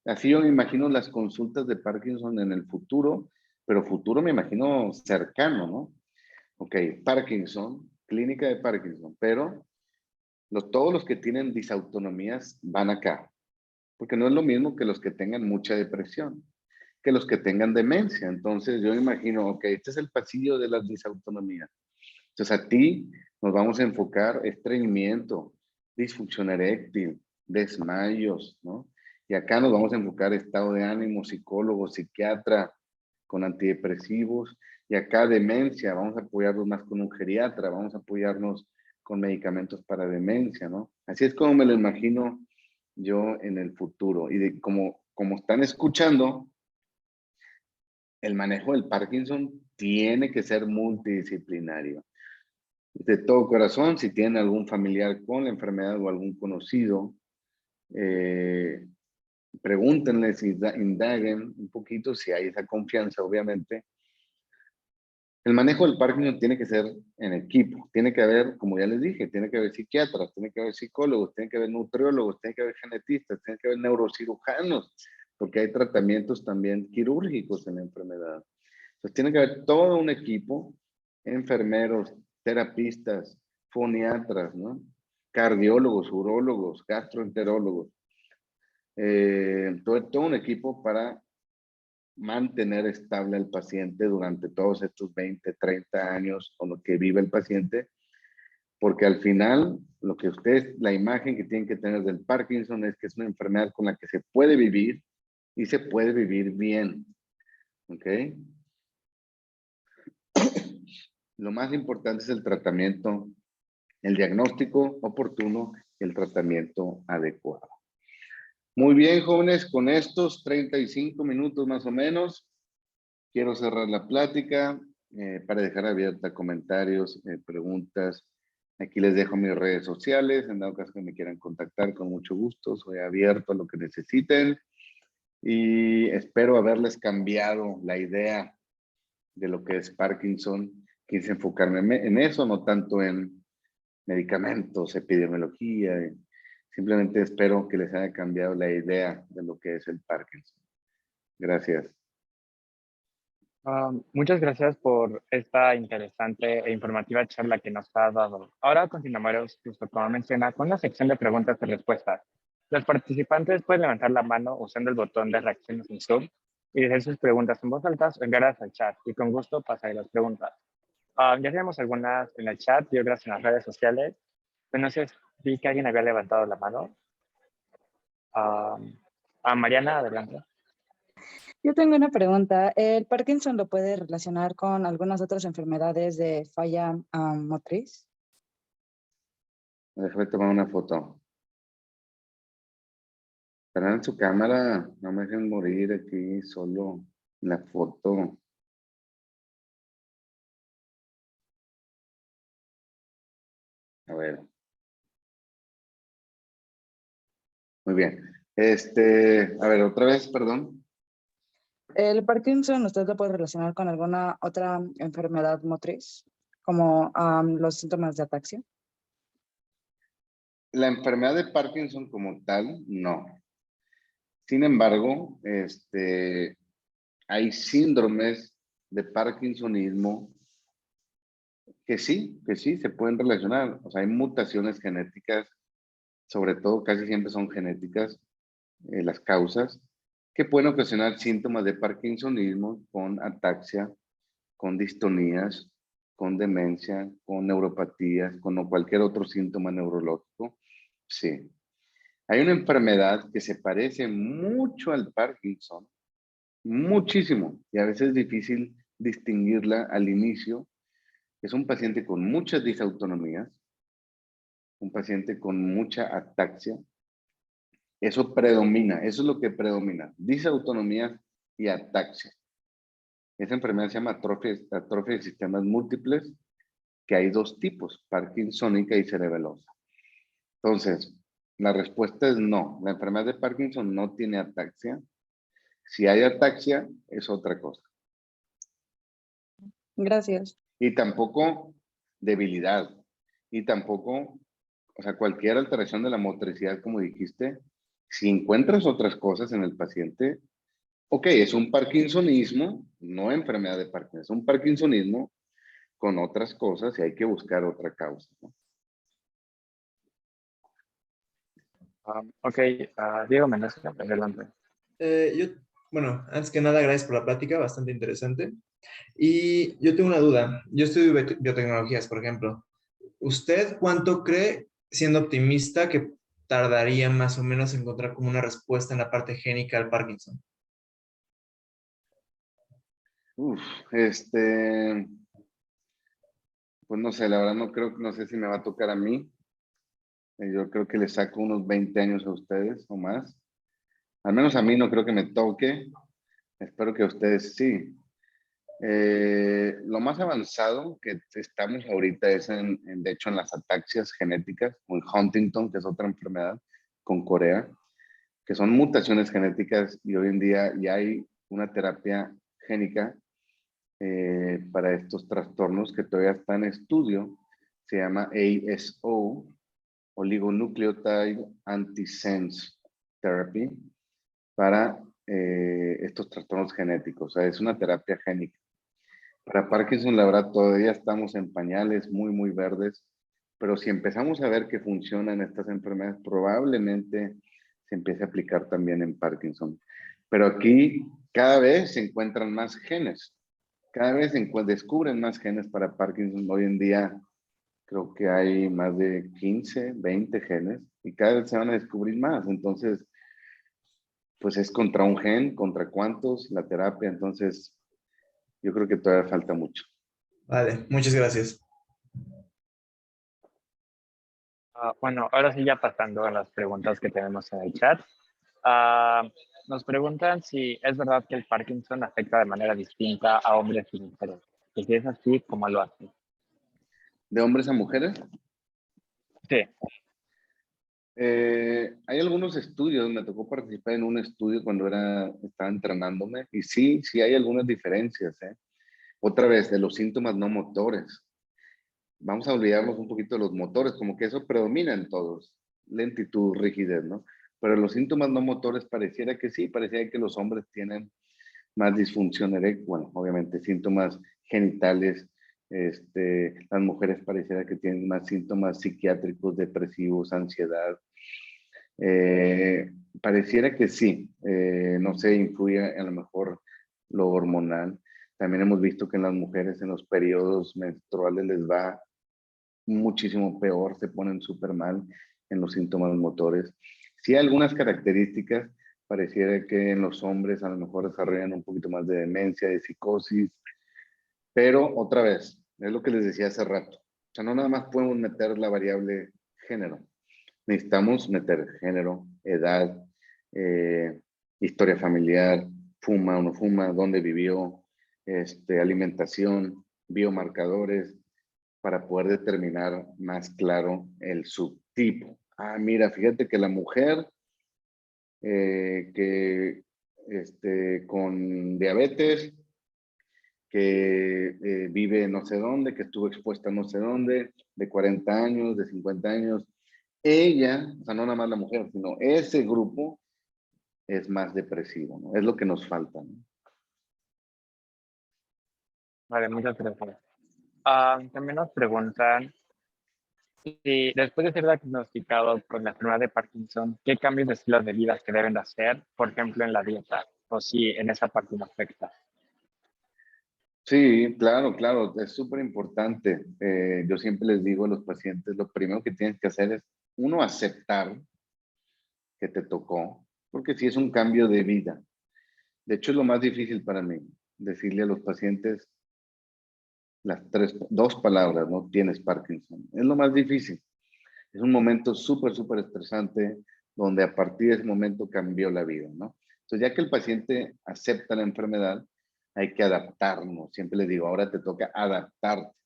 Así yo me imagino las consultas de Parkinson en el futuro, pero futuro me imagino cercano, ¿no? Ok, Parkinson, clínica de Parkinson, pero todos los que tienen disautonomías van acá, porque no es lo mismo que los que tengan mucha depresión, que los que tengan demencia. Entonces yo me imagino, ok, este es el pasillo de las disautonomías. Entonces a ti nos vamos a enfocar estreñimiento, disfunción eréctil, desmayos, ¿no? Y acá nos vamos a enfocar estado de ánimo, psicólogo, psiquiatra, con antidepresivos. Y acá demencia, vamos a apoyarnos más con un geriatra, vamos a apoyarnos con medicamentos para demencia, ¿no? Así es como me lo imagino yo en el futuro. Y como están escuchando, el manejo del Parkinson tiene que ser multidisciplinario. De todo corazón, si tienen algún familiar con la enfermedad o algún conocido, pregúntenles, indaguen un poquito si hay esa confianza, obviamente. El manejo del Parkinson tiene que ser en equipo, tiene que haber, como ya les dije, tiene que haber psiquiatras, tiene que haber psicólogos, tiene que haber nutriólogos, tiene que haber genetistas, tiene que haber neurocirujanos, porque hay tratamientos también quirúrgicos en la enfermedad. Entonces tiene que haber todo un equipo, enfermeros, terapistas, foniatras, ¿no? Cardiólogos, urólogos, gastroenterólogos, todo un equipo para mantener estable al paciente durante todos estos 20, 30 años o lo que vive el paciente, porque al final la imagen que tienen que tener del Parkinson es que es una enfermedad con la que se puede vivir y se puede vivir bien, ¿ok? Lo más importante es el tratamiento, el diagnóstico oportuno y el tratamiento adecuado. Muy bien, jóvenes, con estos 35 minutos más o menos, quiero cerrar la plática para dejar abierta comentarios, preguntas. Aquí les dejo mis redes sociales, en dado caso que me quieran contactar, con mucho gusto, soy abierto a lo que necesiten. y espero haberles cambiado la idea de lo que es Parkinson. Quise enfocarme en eso, no tanto en medicamentos, epidemiología. Simplemente espero que les haya cambiado la idea de lo que es el Parkinson. Gracias. Muchas gracias por esta interesante e informativa charla que nos ha dado. Ahora continuaremos, justo como menciona, con una sección de preguntas y respuestas. Los participantes pueden levantar la mano usando el botón de reacciones en Zoom y hacer sus preguntas en voz alta o enviarlas al chat y con gusto pasaré las preguntas. Ya tenemos algunas en el chat y otras en las redes sociales. Entonces, vi que alguien había levantado la mano. Mariana, adelante. Yo tengo una pregunta. ¿El Parkinson lo puede relacionar con algunas otras enfermedades de falla motriz? Déjame tomar una foto. Pero en su cámara, no me dejen morir aquí solo en la foto. A ver. Muy bien. A ver, otra vez, perdón. ¿El Parkinson usted lo puede relacionar con alguna otra enfermedad motriz? Como los síntomas de ataxia. La enfermedad de Parkinson como tal, no. Sin embargo, hay síndromes de Parkinsonismo que sí se pueden relacionar. O sea, hay mutaciones genéticas, sobre todo casi siempre son genéticas, las causas, que pueden ocasionar síntomas de Parkinsonismo con ataxia, con distonías, con demencia, con neuropatías, con cualquier otro síntoma neurológico. Sí. Hay una enfermedad que se parece mucho al Parkinson, muchísimo, y a veces es difícil distinguirla al inicio. Es un paciente con muchas disautonomías, un paciente con mucha ataxia. Eso predomina, eso es lo que predomina, disautonomías y ataxia. Esa enfermedad se llama atrofia de sistemas múltiples, que hay dos tipos, parkinsónica y cerebelosa. Entonces, la respuesta es no. La enfermedad de Parkinson no tiene ataxia. Si hay ataxia, es otra cosa. Gracias. Y tampoco debilidad. Y tampoco, o sea, cualquier alteración de la motricidad, como dijiste, si encuentras otras cosas en el paciente, ok, es un parkinsonismo, no enfermedad de Parkinson, es un parkinsonismo con otras cosas y hay que buscar otra causa, ¿no? Ok, Diego Mendoza, adelante. Bueno, antes que nada, gracias por la plática, bastante interesante. Y yo tengo una duda. Yo estudio biotecnologías, por ejemplo. ¿Usted cuánto cree, siendo optimista, que tardaría más o menos en encontrar como una respuesta en la parte génica al Parkinson? Uf, pues no sé, la verdad no sé si me va a tocar a mí. Yo creo que le saco unos 20 años a ustedes o más. Al menos a mí no creo que me toque. Espero que a ustedes sí. Lo más avanzado que estamos ahorita es de hecho en las ataxias genéticas, o en Huntington, que es otra enfermedad con Corea, que son mutaciones genéticas y hoy en día ya hay una terapia génica para estos trastornos que todavía está en estudio. Se llama ASO, Oligonucleotide Antisense Therapy, para estos trastornos genéticos. O sea, es una terapia génica. Para Parkinson, la verdad, todavía estamos en pañales muy, muy verdes, pero si empezamos a ver que funcionan estas enfermedades, probablemente se empiece a aplicar también en Parkinson. Pero aquí cada vez se encuentran más genes, cada vez descubren más genes para Parkinson. Hoy en día creo que hay más de 15, 20 genes y cada vez se van a descubrir más. Entonces, pues es contra un gen, contra cuántos, la terapia. Entonces, yo creo que todavía falta mucho. Vale, muchas gracias. Bueno, ahora sí ya pasando a las preguntas que tenemos en el chat. Nos preguntan si es verdad que el Parkinson afecta de manera distinta a hombres y mujeres. Y si es así, ¿cómo lo hace? ¿De hombres a mujeres? Sí. Hay algunos estudios, me tocó participar en un estudio cuando estaba entrenándome y sí, sí hay algunas diferencias, ¿eh? Otra vez, de los síntomas no motores. Vamos a olvidarnos un poquito de los motores, como que eso predomina en todos, lentitud, rigidez, ¿no? Pero los síntomas no motores pareciera que sí, pareciera que los hombres tienen más disfunción eréctil, bueno, obviamente síntomas genitales, las mujeres pareciera que tienen más síntomas psiquiátricos, depresivos, ansiedad. Pareciera que sí, no sé, influye a lo mejor lo hormonal. También hemos visto que en las mujeres en los periodos menstruales les va muchísimo peor, se ponen súper mal en los síntomas motores. Sí, algunas características, pareciera que en los hombres a lo mejor desarrollan un poquito más de demencia, de psicosis, pero otra vez, es lo que les decía hace rato. O sea, no nada más podemos meter la variable género. Necesitamos meter género, edad, historia familiar, fuma o no fuma, dónde vivió, alimentación, biomarcadores, para poder determinar más claro el subtipo. Ah, mira, fíjate que la mujer que con diabetes, que vive no sé dónde, que estuvo expuesta no sé dónde, de 40 años, de 50 años, ella, o sea, no nada más la mujer, sino ese grupo es más depresivo, ¿no? Es lo que nos falta, ¿no? Vale, muchas gracias. También nos preguntan si después de ser diagnosticado con la enfermedad de Parkinson, ¿qué cambios de estilo de vida se deben de hacer, por ejemplo, en la dieta? O si en esa parte no afecta. Sí, claro, claro, es súper importante. Yo siempre les digo a los pacientes, lo primero que tienes que hacer es, uno, aceptar que te tocó, porque sí es un cambio de vida. De hecho, es lo más difícil para mí, decirle a los pacientes dos palabras, no tienes Parkinson. Es lo más difícil. Es un momento súper, súper estresante, donde a partir de ese momento cambió la vida, ¿no? Entonces, ya que el paciente acepta la enfermedad, hay que adaptarnos. Siempre les digo, ahora te toca adaptarte.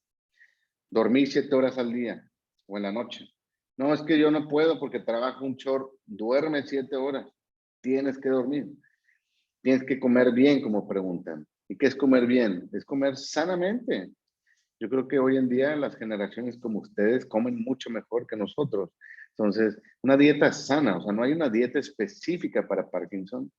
Dormir 7 horas al día o en la noche. No, es que yo no puedo porque trabajo un chorro. Duerme 7 horas. Tienes que dormir. Tienes que comer bien, como preguntan. ¿Y qué es comer bien? Es comer sanamente. Yo creo que hoy en día las generaciones como ustedes comen mucho mejor que nosotros. Entonces, una dieta sana, o sea, no hay una dieta específica para Parkinson,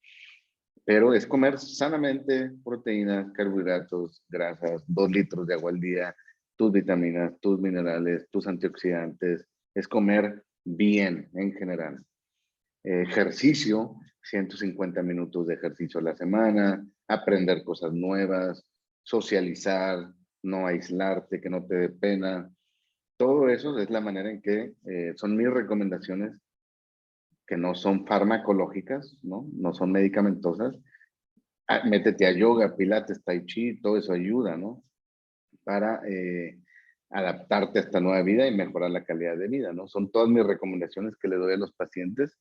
pero es comer sanamente proteínas, carbohidratos, grasas, 2 litros de agua al día, tus vitaminas, tus minerales, tus antioxidantes. Es comer bien en general. Ejercicio, 150 minutos de ejercicio a la semana, aprender cosas nuevas, socializar, no aislarte, que no te dé pena. Todo eso es la manera en que son mis recomendaciones, que no son farmacológicas, ¿no? No son medicamentosas. Métete a yoga, pilates, tai chi, todo eso ayuda, ¿no? Para adaptarte a esta nueva vida y mejorar la calidad de vida, ¿no? Son todas mis recomendaciones que le doy a los pacientes.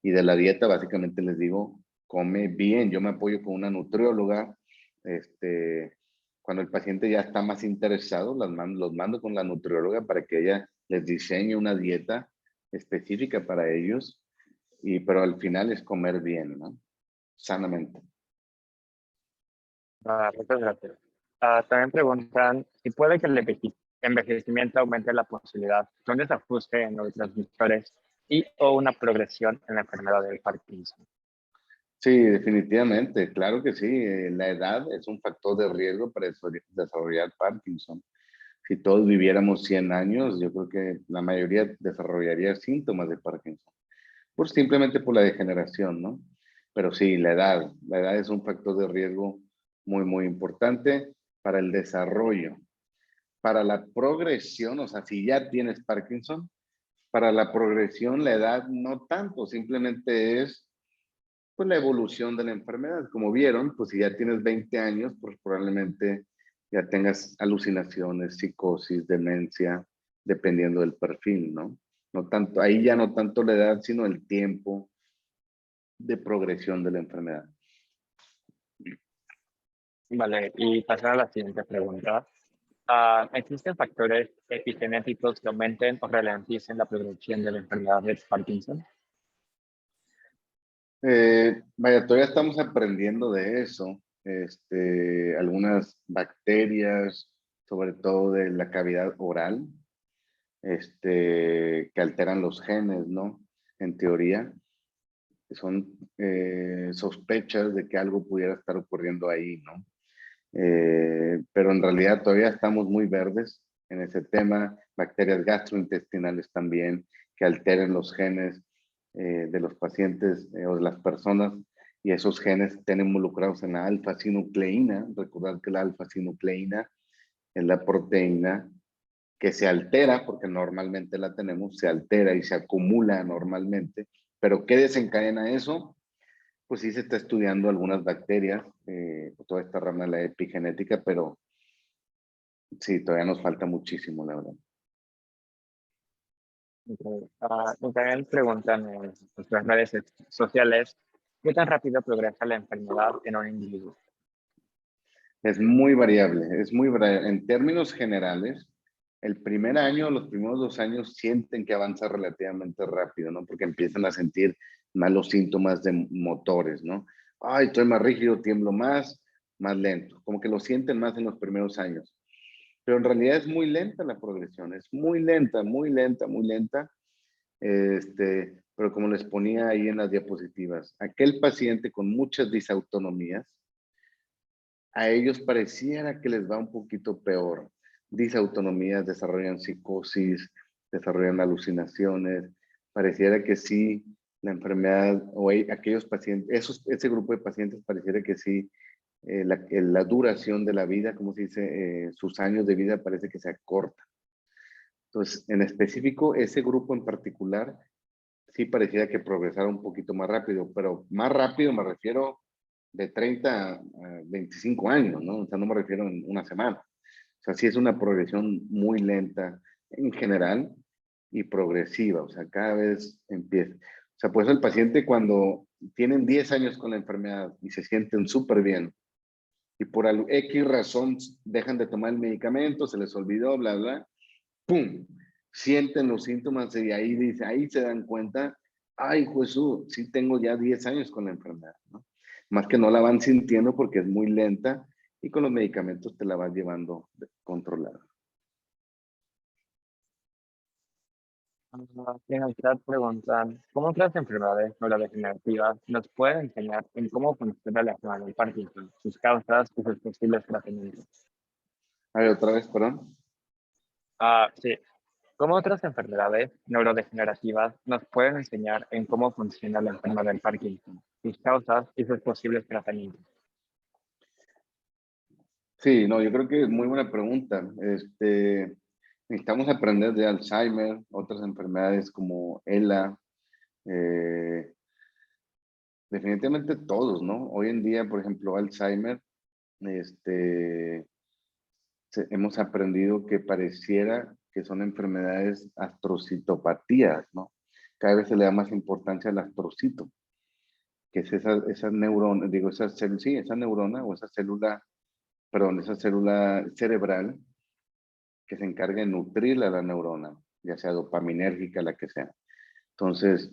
Y de la dieta básicamente les digo, come bien. Yo me apoyo con una nutrióloga. Cuando el paciente ya está más interesado, los mando con la nutrióloga para que ella les diseñe una dieta específica para ellos. Pero al final es comer bien, ¿no? Sanamente. Muchas gracias. También preguntan si puede que el envejecimiento aumente la posibilidad de un desajuste en los transmisores y o una progresión en la enfermedad del Parkinson. Sí, definitivamente, claro que sí. La edad es un factor de riesgo para desarrollar Parkinson. Si todos viviéramos 100 años, yo creo que la mayoría desarrollaría síntomas de Parkinson, simplemente por la degeneración, ¿no? Pero sí, la edad es un factor de riesgo muy, muy importante para el desarrollo. Para la progresión, o sea, si ya tienes Parkinson, para la progresión la edad no tanto, simplemente es pues la evolución de la enfermedad. Como vieron, pues si ya tienes 20 años, pues probablemente ya tengas alucinaciones, psicosis, demencia, dependiendo del perfil, ¿no? No tanto, ahí ya no tanto la edad, sino el tiempo de progresión de la enfermedad. Vale, y pasar a la siguiente pregunta. ¿Existen factores epigenéticos que aumenten o ralenticen la progresión de la enfermedad de Parkinson? Vaya, todavía estamos aprendiendo de eso. Algunas bacterias, sobre todo de la cavidad oral, que alteran los genes, ¿no? En teoría, son sospechas de que algo pudiera estar ocurriendo ahí, ¿no? Pero en realidad todavía estamos muy verdes en ese tema. Bacterias gastrointestinales también que alteren los genes de los pacientes o de las personas, y esos genes estén involucrados en la alfa-sinucleína. Recordar que la alfa-sinucleína es la proteína que se altera, porque normalmente la tenemos, se altera y se acumula normalmente. Pero ¿qué desencadena eso? Pues sí se está estudiando algunas bacterias, toda esta rama de la epigenética, pero sí, todavía nos falta muchísimo, la verdad. Okay. Y también preguntan en nuestras redes sociales, ¿qué tan rápido progresa la enfermedad en un individuo? Es muy variable, es muy variable. En términos generales, el primer año, los primeros 2 años sienten que avanza relativamente rápido, ¿no? Porque empiezan a sentir más los síntomas de motores, ¿no? Ay, estoy más rígido, tiemblo más lento. Como que lo sienten más en los primeros años. Pero en realidad es muy lenta la progresión, es muy lenta, muy lenta, muy lenta. Pero como les ponía ahí en las diapositivas, aquel paciente con muchas disautonomías, a ellos pareciera que les va un poquito peor. Disautonomías, desarrollan psicosis, desarrollan alucinaciones. Pareciera que sí, la enfermedad o aquellos pacientes, ese grupo de pacientes pareciera que sí, la duración de la vida, como se dice, sus años de vida parece que se acorta. Entonces, en específico, ese grupo en particular sí pareciera que progresara un poquito más rápido, pero más rápido me refiero de 30 a 25 años, ¿no? O sea, no me refiero en una semana. O sea, sí es una progresión muy lenta en general y progresiva, o sea, cada vez empieza. O sea, pues el paciente cuando tienen 10 años con la enfermedad y se sienten súper bien y por X razón dejan de tomar el medicamento, se les olvidó, bla, bla, ¡pum! Sienten los síntomas y ahí dice, ahí se dan cuenta, ay, Jesús, sí tengo ya 10 años con la enfermedad, ¿no? Más que no la van sintiendo porque es muy lenta y con los medicamentos te la vas llevando controlada. En el chat preguntan, ¿cómo otras enfermedades neurodegenerativas nos pueden enseñar en cómo funciona la enfermedad del Parkinson, sus causas y sus posibles tratamientos? A ver, otra vez, perdón. Sí. ¿Cómo otras enfermedades neurodegenerativas nos pueden enseñar en cómo funciona la enfermedad del Parkinson, sus causas y sus posibles tratamientos? Sí, no, yo creo que es muy buena pregunta. Necesitamos aprender de Alzheimer, otras enfermedades como ELA, eh, definitivamente todos, ¿no? Hoy en día, por ejemplo, Alzheimer, hemos aprendido que pareciera que son enfermedades astrocitopatías, ¿no? Cada vez se le da más importancia al astrocito, que es esa neurona, digo, sí, esa neurona o esa célula, perdón, esa célula cerebral que se encarga de nutrir a la neurona, ya sea dopaminérgica, la que sea. Entonces,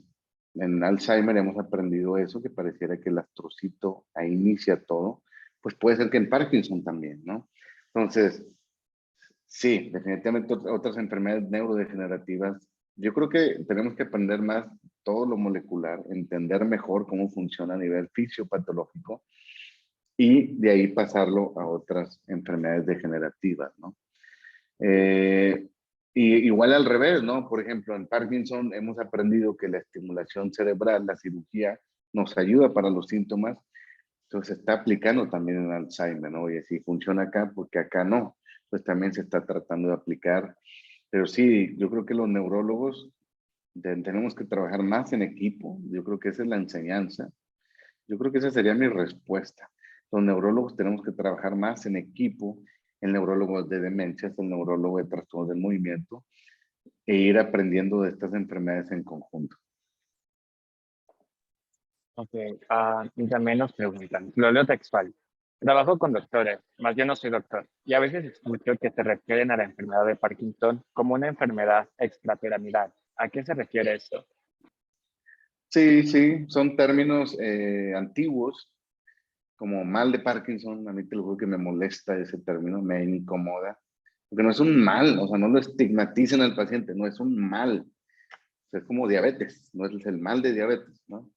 en Alzheimer hemos aprendido eso, que pareciera que el astrocito ahí inicia todo, pues puede ser que en Parkinson también, ¿no? Entonces, sí, definitivamente otras enfermedades neurodegenerativas. Yo creo que tenemos que aprender más todo lo molecular, entender mejor cómo funciona a nivel fisiopatológico y de ahí pasarlo a otras enfermedades degenerativas, ¿no? Y igual al revés, ¿no? Por ejemplo, en Parkinson hemos aprendido que la estimulación cerebral, la cirugía, nos ayuda para los síntomas. Entonces se está aplicando también en Alzheimer, ¿no? Oye, si funciona acá, porque acá no. Pues también se está tratando de aplicar. Pero sí, yo creo que los neurólogos tenemos que trabajar más en equipo. Yo creo que esa es la enseñanza. Yo creo que esa sería mi respuesta. Los neurólogos tenemos que trabajar más en equipo, el neurólogo de demencias, el neurólogo de trastornos del movimiento, e ir aprendiendo de estas enfermedades en conjunto. Ok, y también nos preguntan, lo leo textual, Trabajo con doctores, más yo no soy doctor, y a veces escucho que se refieren a la enfermedad de Parkinson como una enfermedad extrapiramidal. ¿A qué se refiere esto? Sí, sí, son términos antiguos, como mal de Parkinson. A mí te lo juro que me molesta ese término, me incomoda, porque no es un mal, o sea, no lo estigmaticen al paciente, no es un mal, o sea, es como diabetes, no es el mal de diabetes, ¿no?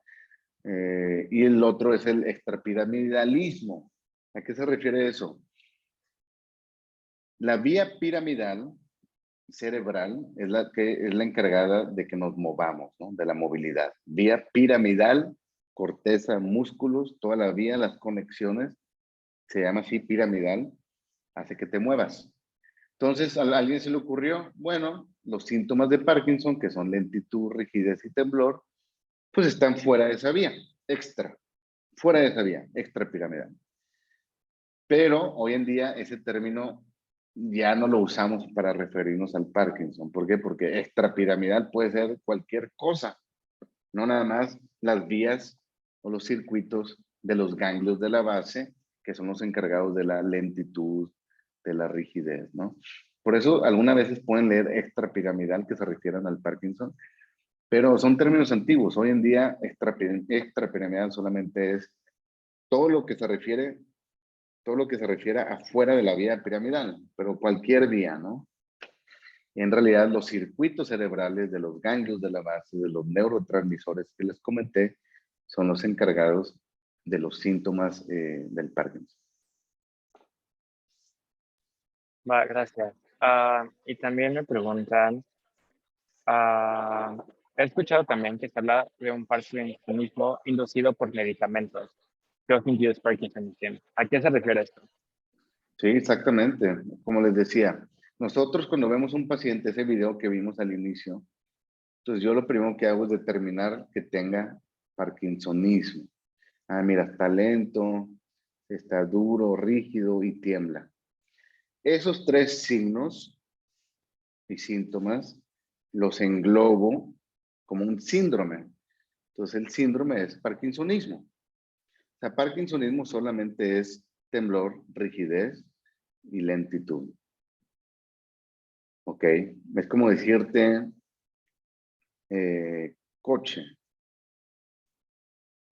Y el otro es el extrapiramidalismo. ¿A qué se refiere eso? La vía piramidal cerebral es la encargada de que nos movamos, ¿no? De la movilidad. Vía piramidal, corteza, músculos, toda la vía, las conexiones, se llama así piramidal, hace que te muevas. Entonces, a alguien se le ocurrió, bueno, los síntomas de Parkinson, que son lentitud, rigidez y temblor, pues están fuera de esa vía, fuera de esa vía, extrapiramidal. Pero hoy en día ese término ya no lo usamos para referirnos al Parkinson. ¿Por qué? Porque extrapiramidal puede ser cualquier cosa, no nada más las vías o los circuitos de los ganglios de la base, que son los encargados de la lentitud, de la rigidez, ¿no? Por eso algunas veces pueden leer extrapiramidal que se refieran al Parkinson, pero son términos antiguos. Hoy en día extrapiramidal solamente es todo lo que se refiere todo lo que se refiere afuera de la vía piramidal, pero cualquier vía, ¿no? Y en realidad los circuitos cerebrales de los ganglios de la base, de los neurotransmisores que les comenté, son los encargados de los síntomas del Parkinson. Va, gracias. Y también me preguntan, he escuchado también que se habla de un parkinsonismo inducido por medicamentos. Drug-induced Parkinsonism. ¿A qué se refiere esto? Sí, exactamente. Como les decía, nosotros cuando vemos un paciente, ese video que vimos al inicio, entonces yo lo primero que hago es determinar que tenga parkinsonismo. Ah, mira, está lento, está duro, rígido y tiembla. Esos tres signos y síntomas los englobo como un síndrome. Entonces el síndrome es parkinsonismo. O sea, parkinsonismo solamente es temblor, rigidez y lentitud. ¿Ok? Es como decirte coche.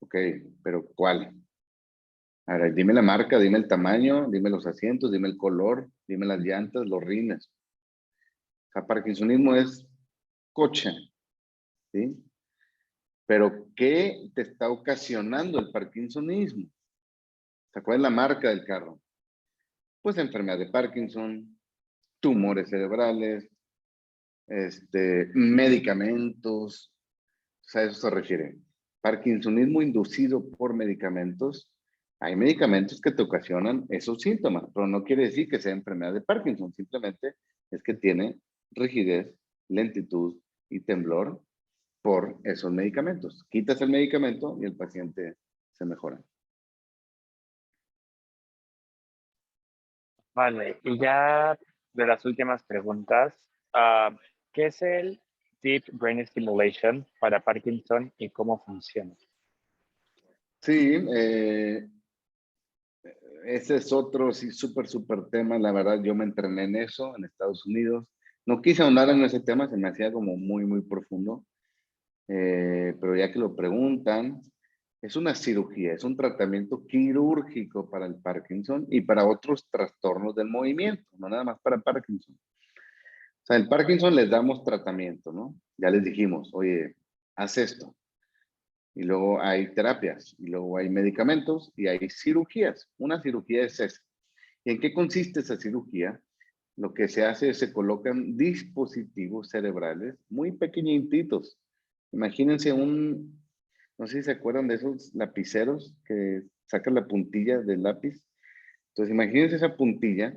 ¿Ok? Pero ¿cuál? Ahora, dime la marca, dime el tamaño, dime los asientos, dime el color, dime las llantas, los rines. O sea, parkinsonismo es coche, ¿sí? Pero ¿qué te está ocasionando el parkinsonismo? ¿Cuál es la marca del carro? Pues enfermedad de Parkinson, tumores cerebrales, medicamentos, o sea, a eso se refiere. Parkinsonismo inducido por medicamentos. Hay medicamentos que te ocasionan esos síntomas, pero no quiere decir que sea enfermedad de Parkinson, simplemente es que tiene rigidez, lentitud y temblor por esos medicamentos. Quitas el medicamento y el paciente se mejora. Vale, y ya de las últimas preguntas, ¿qué es el Deep Brain Stimulation para Parkinson y cómo funciona? Sí, ese es otro sí, súper tema. La verdad, yo me entrené en eso en Estados Unidos. No quise ahondar en ese tema, se me hacía como muy profundo. Pero ya que lo preguntan, es una cirugía, es un tratamiento quirúrgico para el Parkinson y para otros trastornos del movimiento, no nada más para Parkinson. O sea, el Parkinson les damos tratamiento, ¿no? Ya les dijimos, oye, haz esto. Y luego hay terapias, y luego hay medicamentos y hay cirugías. Una cirugía es esa. ¿Y en qué consiste esa cirugía? Lo que se hace es se colocan dispositivos cerebrales muy pequeñitos. Imagínense no sé si se acuerdan de esos lapiceros que sacan la puntilla del lápiz. Entonces imagínense esa puntilla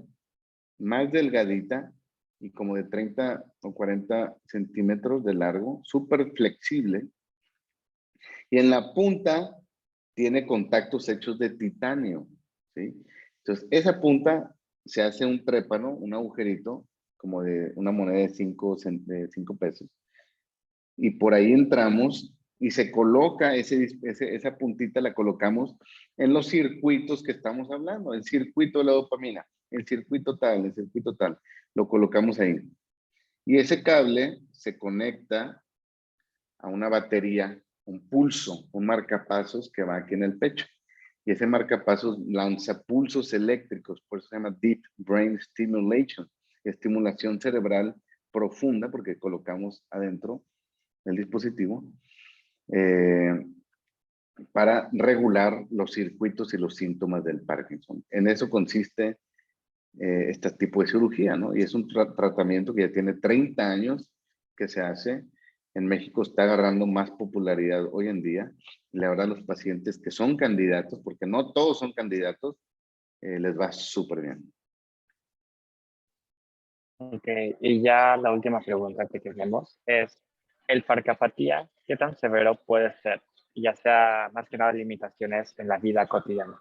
más delgadita y como de 30 o 40 centímetros de largo, súper flexible. Y en la punta tiene contactos hechos de titanio, ¿sí? Entonces, esa punta se hace un trépano, un agujerito, como de una moneda de 5 pesos. Y por ahí entramos y se coloca esa puntita, la colocamos en los circuitos que estamos hablando, el circuito de la dopamina, el circuito tal, lo colocamos ahí. Y ese cable se conecta a una batería, un pulso, un marcapasos que va aquí en el pecho. Y ese marcapasos lanza pulsos eléctricos, por eso se llama Deep Brain Stimulation, estimulación cerebral profunda, porque colocamos adentro el dispositivo, para regular los circuitos y los síntomas del Parkinson. En eso consiste este tipo de cirugía, ¿no? Y es un tratamiento que ya tiene 30 años que se hace. En México está agarrando más popularidad hoy en día. La verdad, los pacientes que son candidatos, porque no todos son candidatos, les va súper bien. Ok, y ya la última pregunta que tenemos es, ¿el parcapatía qué tan severo puede ser? Ya sea más que nada limitaciones en la vida cotidiana.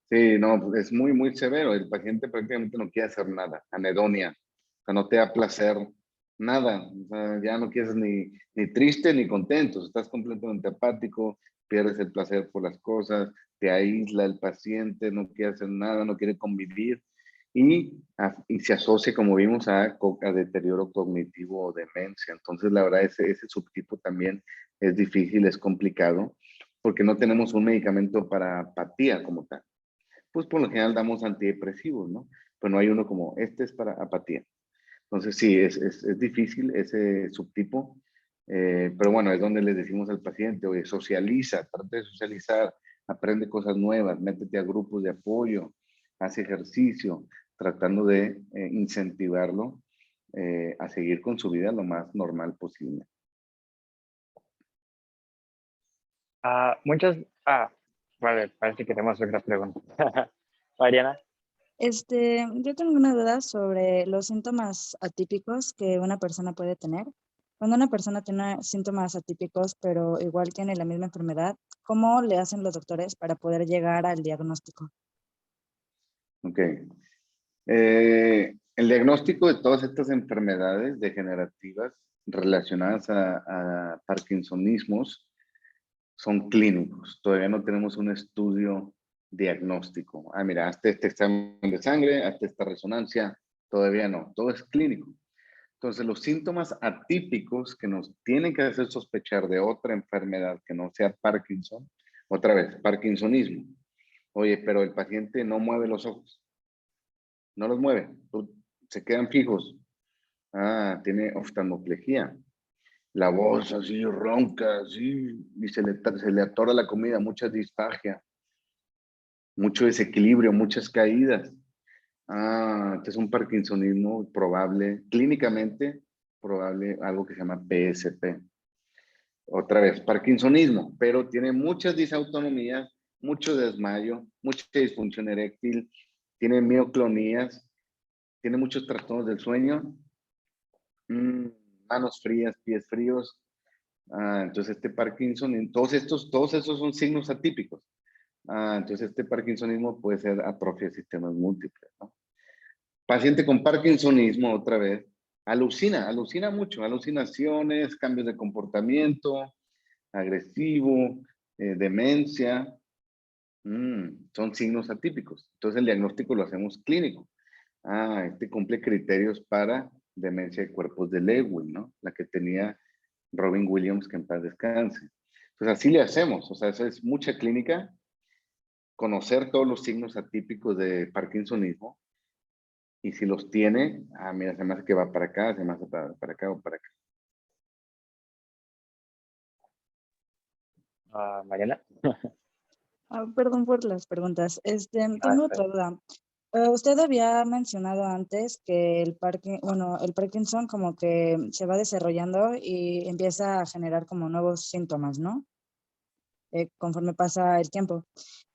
Sí, no, es muy, muy severo. El paciente prácticamente no quiere hacer nada, anedonia. O sea, no te da placer nada. O sea, ya no quieres ni triste ni contento. Estás completamente apático, pierdes el placer por las cosas, te aísla el paciente, no quiere hacer nada, no quiere convivir. Y se asocia, como vimos, a deterioro cognitivo o demencia. Entonces, la verdad, ese subtipo también es difícil, es complicado, porque no tenemos un medicamento para apatía como tal. Pues por lo general damos antidepresivos, ¿no? Pero no hay uno como, este es para apatía. Entonces sí, es difícil ese subtipo, pero bueno, es donde le decimos al paciente, oye, socializa, trata de socializar, aprende cosas nuevas, métete a grupos de apoyo, haz ejercicio, tratando de incentivarlo a seguir con su vida lo más normal posible. Vale, parece que tenemos otra pregunta. Mariana. Yo tengo una duda sobre los síntomas atípicos que una persona puede tener. Cuando una persona tiene síntomas atípicos, pero igual tiene la misma enfermedad, ¿cómo le hacen los doctores para poder llegar al diagnóstico? Ok. El diagnóstico de todas estas enfermedades degenerativas relacionadas a parkinsonismos son clínicos. Todavía no tenemos un estudio diagnóstico. Ah, mira, hazte este examen de sangre, hazte esta resonancia. Todavía no, todo es clínico. Entonces, los síntomas atípicos que nos tienen que hacer sospechar de otra enfermedad que no sea Parkinson, otra vez, parkinsonismo. Oye, pero el paciente no mueve los ojos, no los mueve, se quedan fijos. Ah, tiene oftalmoplejía. La voz así ronca, así, y se le atora la comida, mucha disfagia, mucho desequilibrio, muchas caídas. Ah, este es un parkinsonismo probable, clínicamente probable, algo que se llama PSP. Otra vez, parkinsonismo, pero tiene muchas disautonomías, mucho desmayo, mucha disfunción eréctil, tiene mioclonías, tiene muchos trastornos del sueño, manos frías, pies fríos. Entonces este Parkinson, todos esos son signos atípicos. Entonces este Parkinsonismo puede ser atrofia de sistemas múltiples, ¿no? Paciente con Parkinsonismo, otra vez, alucina mucho, alucinaciones, cambios de comportamiento, agresivo, demencia, son signos atípicos. Entonces el diagnóstico lo hacemos clínico. Este cumple criterios para demencia de cuerpos de Lewy, ¿no? La que tenía Robin Williams, que en paz descanse. Pues así le hacemos, o sea, eso es mucha clínica, conocer todos los signos atípicos de Parkinsonismo, y si los tiene, mira, se me hace que va para acá, se me hace para acá o para acá. Mariana. Perdón por las preguntas. Tengo otra duda. Usted había mencionado antes que el Parkinson como que se va desarrollando y empieza a generar como nuevos síntomas, ¿no? Conforme pasa el tiempo.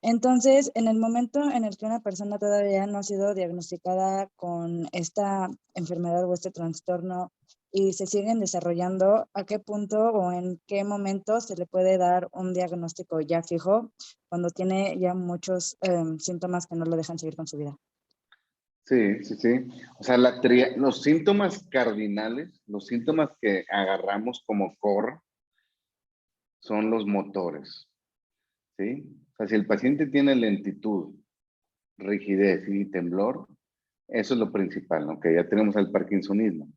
Entonces, en el momento en el que una persona todavía no ha sido diagnosticada con esta enfermedad o este trastorno y se siguen desarrollando, ¿a qué punto o en qué momento se le puede dar un diagnóstico ya fijo cuando tiene ya muchos síntomas que no lo dejan seguir con su vida? Sí, sí, sí. O sea, los síntomas cardinales, los síntomas que agarramos como core, son los motores, ¿sí? O sea, si el paciente tiene lentitud, rigidez y temblor, eso es lo principal, ¿no? Que ya tenemos al parkinsonismo.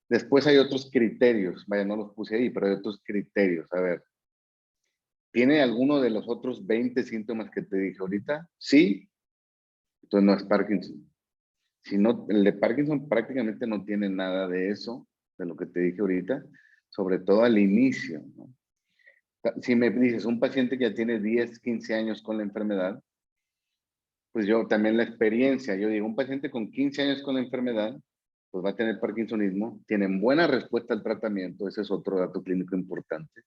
Después hay otros criterios, vaya, no los puse ahí, pero hay otros criterios. A ver, ¿tiene alguno de los otros 20 síntomas que te dije ahorita? Sí, entonces no es Parkinson. Si no, el de Parkinson prácticamente no tiene nada de eso, de lo que te dije ahorita, sobre todo al inicio, ¿no? Si me dices un paciente que ya tiene 10, 15 años con la enfermedad, pues yo también la experiencia, yo digo, un paciente con 15 años con la enfermedad, pues va a tener parkinsonismo, tienen buena respuesta al tratamiento, ese es otro dato clínico importante,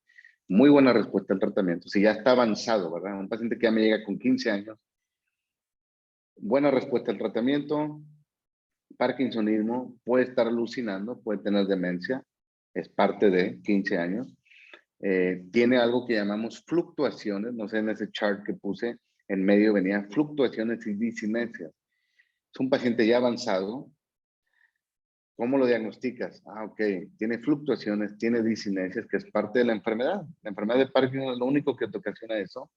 muy buena respuesta al tratamiento, si ya está avanzado, ¿verdad? Un paciente que ya me llega con 15 años, buena respuesta al tratamiento, parkinsonismo, puede estar alucinando, puede tener demencia, es parte de 15 años, tiene algo que llamamos fluctuaciones, no sé, en ese chart que puse, en medio venía fluctuaciones y disinesias. Es un paciente ya avanzado. ¿Cómo lo diagnosticas? Ah, ok, tiene fluctuaciones, tiene disinesias, que es parte de la enfermedad. La enfermedad de Parkinson es lo único que te ocasiona eso.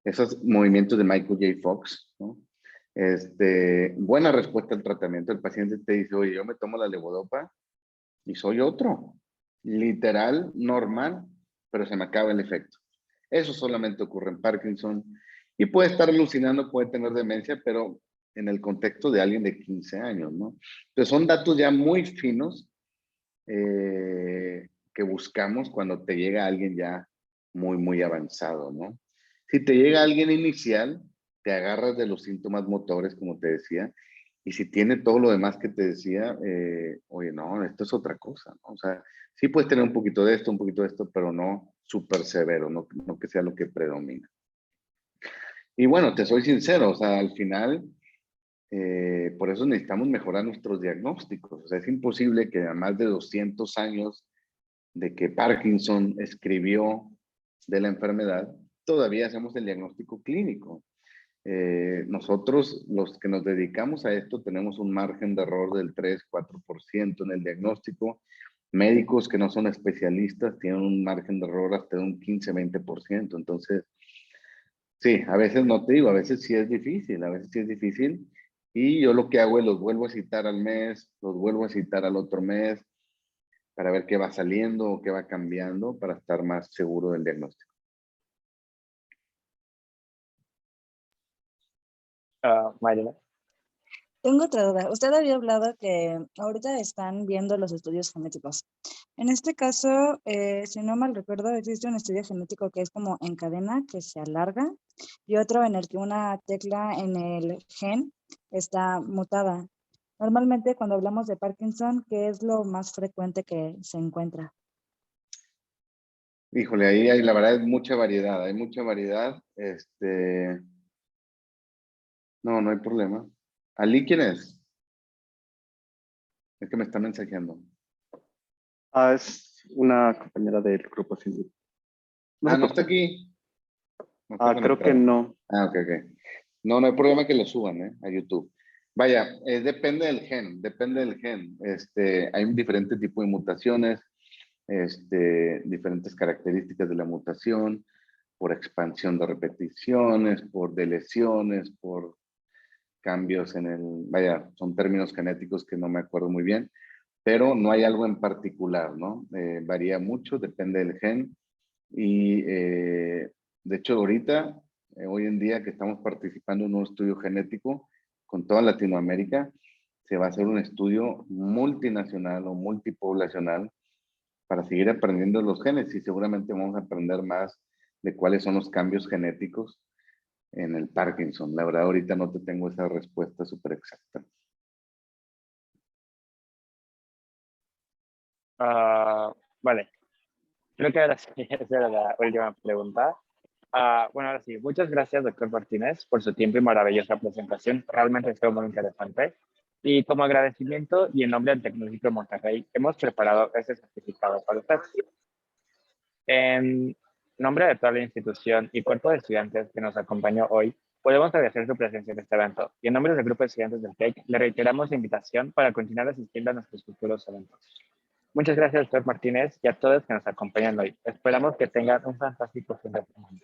Esos movimientos de Michael J. Fox, ¿no? Buena respuesta al tratamiento. El paciente te dice, oye, yo me tomo la levodopa y soy otro. Literal, normal, pero se me acaba el efecto. Eso solamente ocurre en Parkinson. Y puede estar alucinando, puede tener demencia, pero en el contexto de alguien de 15 años, ¿no? Entonces son datos ya muy finos que buscamos cuando te llega alguien ya muy, muy avanzado, ¿no? Si te llega alguien inicial, te agarras de los síntomas motores, como te decía, y si tiene todo lo demás que te decía, oye, no, esto es otra cosa, ¿no? O sea, sí puedes tener un poquito de esto, un poquito de esto, pero no súper severo, no que sea lo que predomina. Y bueno, te soy sincero, o sea, al final, por eso necesitamos mejorar nuestros diagnósticos. O sea, es imposible que a más de 200 años de que Parkinson escribió de la enfermedad, todavía hacemos el diagnóstico clínico. Nosotros, los que nos dedicamos a esto, tenemos un margen de error del 3-4% en el diagnóstico. Médicos que no son especialistas tienen un margen de error hasta de un 15-20%. Entonces, sí, a veces no te digo, a veces sí es difícil, a veces sí es difícil. Y yo lo que hago es los vuelvo a citar al mes, los vuelvo a citar al otro mes, para ver qué va saliendo o qué va cambiando para estar más seguro del diagnóstico. Mariela. Tengo otra duda. Usted había hablado que ahorita están viendo los estudios genéticos. En este caso, si no mal recuerdo, existe un estudio genético que es como en cadena, que se alarga, y otro en el que una tecla en el gen está mutada. Normalmente, cuando hablamos de Parkinson, ¿qué es lo más frecuente que se encuentra? Híjole, ahí hay, la verdad, es mucha variedad, hay mucha variedad. No, no hay problema. ¿Ali quién es? Es que me está mensajeando. Es una compañera del grupo científico. No se Ah, ¿no está preocupe. aquí? No está Creo que conectada. no. Ah, ok, ok. No, no hay problema que lo suban, a YouTube. Vaya, depende del gen, depende del gen. Hay un diferente tipo de mutaciones, diferentes características de la mutación, por expansión de repeticiones, por deleciones, por cambios en el, vaya, son términos genéticos que no me acuerdo muy bien, pero no hay algo en particular, ¿no? Varía mucho, depende del gen y de hecho ahorita, hoy en día que estamos participando en un estudio genético con toda Latinoamérica, se va a hacer un estudio multinacional o multipoblacional para seguir aprendiendo los genes y seguramente vamos a aprender más de cuáles son los cambios genéticos en el Parkinson. La verdad, ahorita no te tengo esa respuesta súper exacta. Vale, creo que ahora sí, esa era la última pregunta. Bueno, ahora sí, muchas gracias, doctor Martínez, por su tiempo y maravillosa presentación. Realmente estuvo muy interesante. Y como agradecimiento y en nombre del Tecnológico de Monterrey, hemos preparado este certificado para usted. En nombre de toda la institución y cuerpo de estudiantes que nos acompañó hoy, podemos agradecer su presencia en este evento. Y en nombre del grupo de estudiantes del TEC, le reiteramos la invitación para continuar asistiendo a nuestros futuros eventos. Muchas gracias, doctor Martínez, y a todos que nos acompañan hoy. Esperamos que tengan un fantástico fin de semana.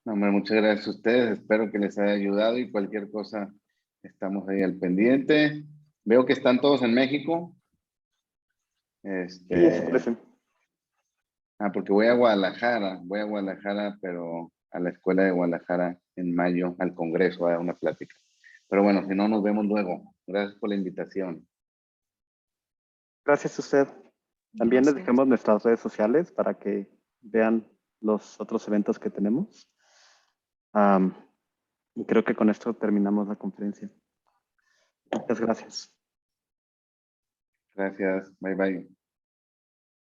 No, hombre, muchas gracias a ustedes. Espero que les haya ayudado y cualquier cosa estamos ahí al pendiente. Veo que están todos en México. Sí, eso parece. Porque voy a Guadalajara, pero a la escuela de Guadalajara en mayo, al Congreso, a dar una plática. Pero bueno, si no, nos vemos luego. Gracias por la invitación. Gracias a usted. También les dejamos nuestras redes sociales para que vean los otros eventos que tenemos. Y creo que con esto terminamos la conferencia. Muchas gracias. Gracias. Bye, bye.